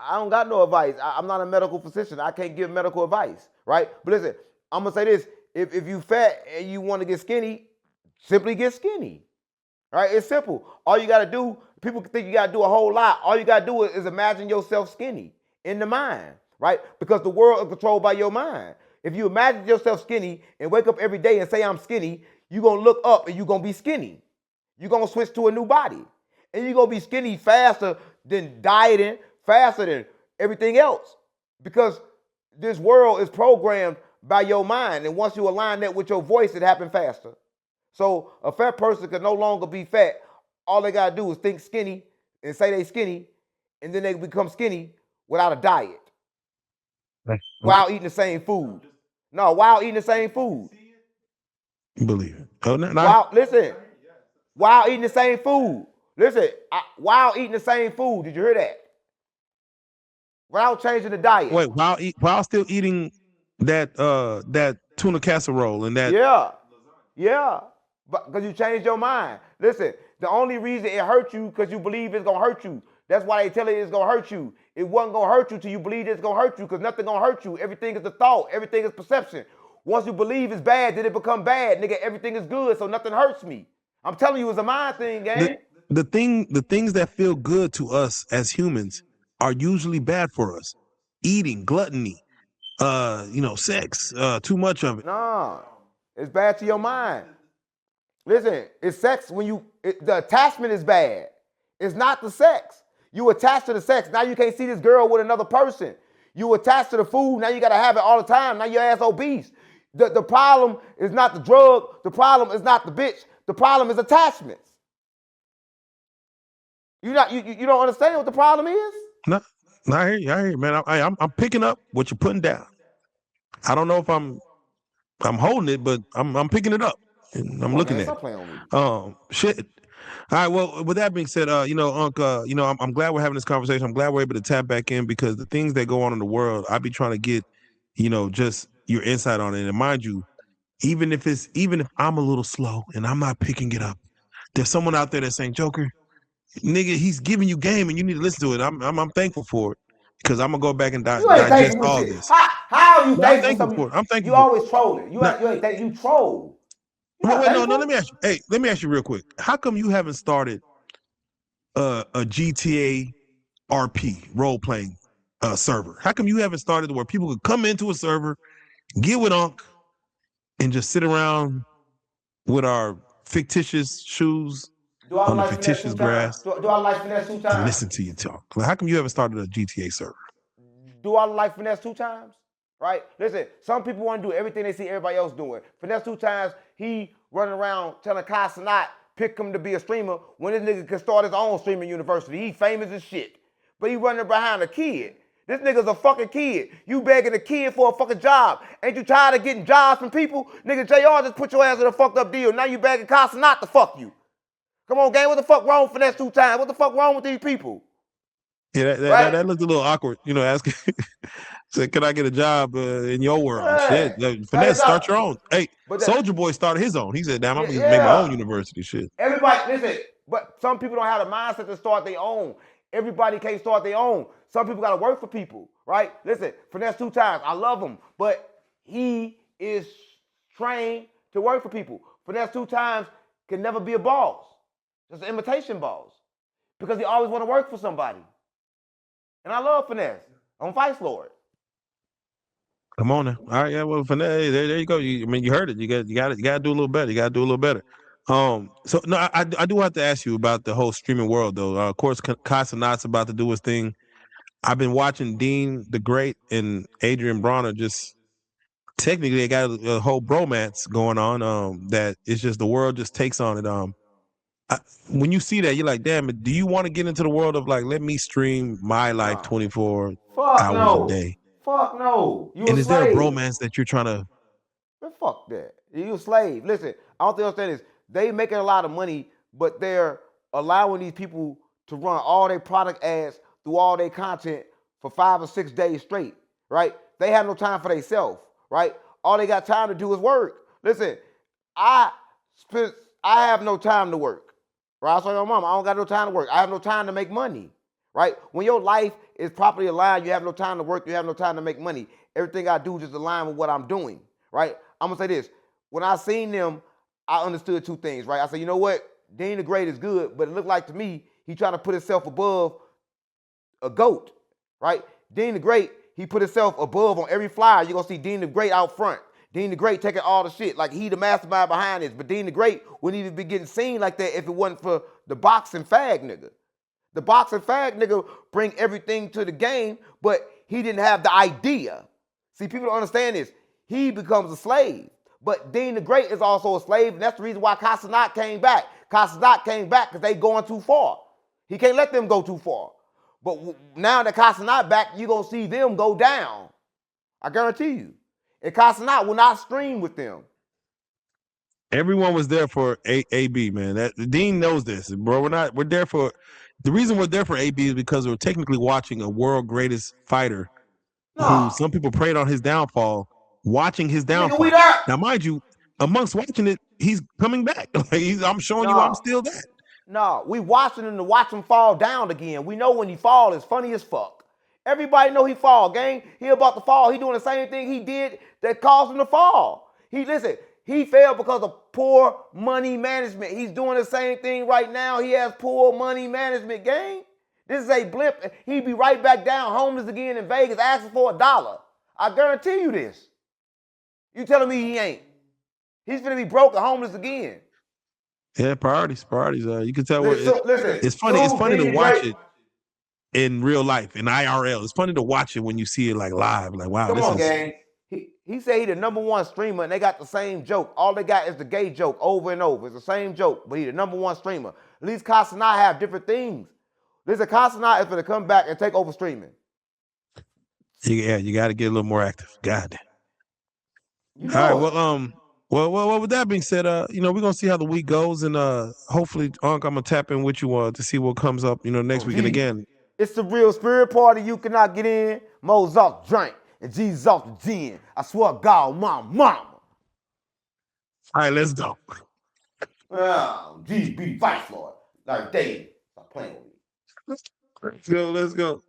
I don't got no advice. I'm not a medical physician. I can't give medical advice, right? But listen, I'm gonna say this. If you fat and you want to get skinny, simply get skinny. Right? It's simple. All you gotta do, people think you gotta do a whole lot. All you gotta do is imagine yourself skinny in the mind, right? Because the world is controlled by your mind. If you imagine yourself skinny and wake up every day and say I'm skinny, you're gonna look up and you're gonna be skinny. You're gonna switch to a new body. And you're going to be skinny faster than dieting, faster than everything else. Because this world is programmed by your mind. And once you align that with your voice, it happens faster. So a fat person can no longer be fat. All they got to do is think skinny and say they skinny. And then they become skinny without a diet. While eating the same food. No, while eating the same food. Believe it. Oh, no. Listen. While eating the same food. Listen, while eating the same food, did you hear that? Without changing the diet. Wait, while still eating that tuna casserole and that. Yeah, but because you changed your mind. Listen, the only reason it hurt you because you believe it's gonna hurt you. That's why they tell you it's gonna hurt you. It wasn't gonna hurt you till you believe it's gonna hurt you, because nothing gonna hurt you. Everything is a thought. Everything is perception. Once you believe it's bad, then it become bad, nigga. Everything is good, so nothing hurts me. I'm telling you, it's a mind thing, gang. The things that feel good to us as humans are usually bad for us. Eating, gluttony, sex, too much of it. No, it's bad to your mind. Listen, it's sex when the attachment is bad. It's not the sex. You attach to the sex. Now you can't see this girl with another person. You attach to the food. Now you got to have it all the time. Now your ass obese. The problem is not the drug. The problem is not the bitch. The problem is attachments. You don't understand what the problem is? No, I hear you, man. I'm picking up what you're putting down. I don't know if I'm holding it, but I'm picking it up and I'm looking at Stop playing on me. Shit. All right. Well, with that being said, Unc, I'm glad we're having this conversation. I'm glad we're able to tap back in because the things that go on in the world, I be trying to get, just your insight on it. And mind you, even if I'm a little slow and I'm not picking it up, there's someone out there that's saying, Joker, nigga, he's giving you game and you need to listen to it. I'm thankful for it because I'm gonna go back and You ain't digest thankful for all shit. this. How are you No, I'm thankful for thankful something? for it. I'm thankful You for it. always trolling. You ain't think you troll. Wait, no, let me ask you. Hey, let me ask you real quick. How come you haven't started a GTA RP role playing server? How come you haven't started where people could come into a server, get with Unc, and just sit around with our fictitious shoes Do I on the like finesse fictitious 2 times? grass Do I like finesse 2 and times? listen to you talk? Like, how come you haven't started a GTA server? Do I like finesse 2 times? Right? Listen, some people want to do everything they see everybody else doing. Finesse 2 times, he running around telling Kai Cenat pick him to be a streamer when this nigga can start his own streaming university. He famous as shit. But he running behind a kid. This nigga's a fucking kid. You begging a kid for a fucking job. Ain't you tired of getting jobs from people? Nigga, JR just put your ass in a fucked up deal. Now you begging Kai Cenat to fuck you. Come on, gang. What the fuck wrong with finesse 2 times? What the fuck wrong with these people? Yeah, that looked a little awkward. Asking, said, "Can I get a job in your world?" Shit, finesse, start your own. Hey, Soldier Boy started his own. He said, "Damn, I'm gonna make my own university." Shit. Everybody, listen, but some people don't have the mindset to start their own. Everybody can't start their own. Some people got to work for people, right? Listen, finesse 2 times. I love him, but he is trained to work for people. Finesse 2 times can never be a boss. Just an imitation boss. Because he always want to work for somebody. And I love finesse. I'm Vice Lord. Come on now. All right, yeah, well, finesse, there you go. You heard it. You got to do a little better. You got to do a little better. So no, I do have to ask you about the whole streaming world, though. Of course, Kai Cenat's about to do his thing. I've been watching Dean the Great and Adrian Bronner just technically they got a whole bromance going on. That it's just the world just takes on it. When you see that, you're like, damn it. Do you want to get into the world of like, let me stream my life 24 hours a day? Fuck no. You And a is there a slave. bromance that you're trying to? Man, fuck that. You a slave. Listen, I don't think you understand this. They making a lot of money, but they're allowing these people to run all their product ads through all their content for 5 or 6 days straight, right? They have no time for themselves, right? All they got time to do is work. Listen, I have no time to work. Right? I told your mom, I don't got no time to work. I have no time to make money. Right? When your life is properly aligned, you have no time to work, you have no time to make money. Everything I do just align with what I'm doing. Right? I'm gonna say this. When I seen them, I understood 2 things, right? I said, you know what? Dean the Great is good, but it looked like to me, he trying to put himself above a goat, right? Dean the Great, he put himself above on every flyer. You're gonna see Dean the Great out front. Dean the Great taking all the shit. Like he the mastermind behind this. But Dean the Great wouldn't even be getting seen like that if it wasn't for the boxing fag nigga. The boxing fag nigga bring everything to the game, but he didn't have the idea. See, people don't understand this. He becomes a slave. But Dean the Great is also a slave, and that's the reason why Kai Cenat came back. Kai Cenat came back because they going too far. He can't let them go too far. But now that Kai Cenat back, you're going to see them go down. I guarantee you. And Kai Cenat will not stream with them. Everyone was there for AB, man. That Dean knows this, bro. We're there for the reason we're there for AB is because we're technically watching a world greatest fighter who some people prayed on his downfall, watching his downfall. Nigga, we there. Now, mind you, amongst watching it, he's coming back. I'm showing you I'm still that. No, we watching him to watch him fall down again. We know when he fall, it's funny as fuck. Everybody know he fall, gang. He about to fall. He doing the same thing he did that caused him to fall. He failed because of poor money management. He's doing the same thing right now. He has poor money management, gang. This is a blip. He'd be right back down homeless again in Vegas asking for $1. I guarantee you this. You telling me he ain't? He's gonna be broke and homeless again. Yeah, priorities. You can tell. Listen, it's funny. It's funny to watch it in real life, in IRL. It's funny to watch it when you see it like live. Like, wow, Come on, gang. He said he the #1 streamer, and they got the same joke. All they got is the gay joke over and over. It's the same joke, but he the #1 streamer. At least Casanat have different things. Listen, Casanat is going to come back and take over streaming. Yeah, you got to get a little more active. God. You All right. know Well, with that being said, we're gonna see how the week goes, and hopefully, Unc, I'm gonna tap in with you to see what comes up, next week. And again, it's the real spirit party. You cannot get in. Mo's off drink and G's off the gin. I swear to God, my mama. All right, let's go. G's be fight for it. Like Dave, stop playing with me. Let's go.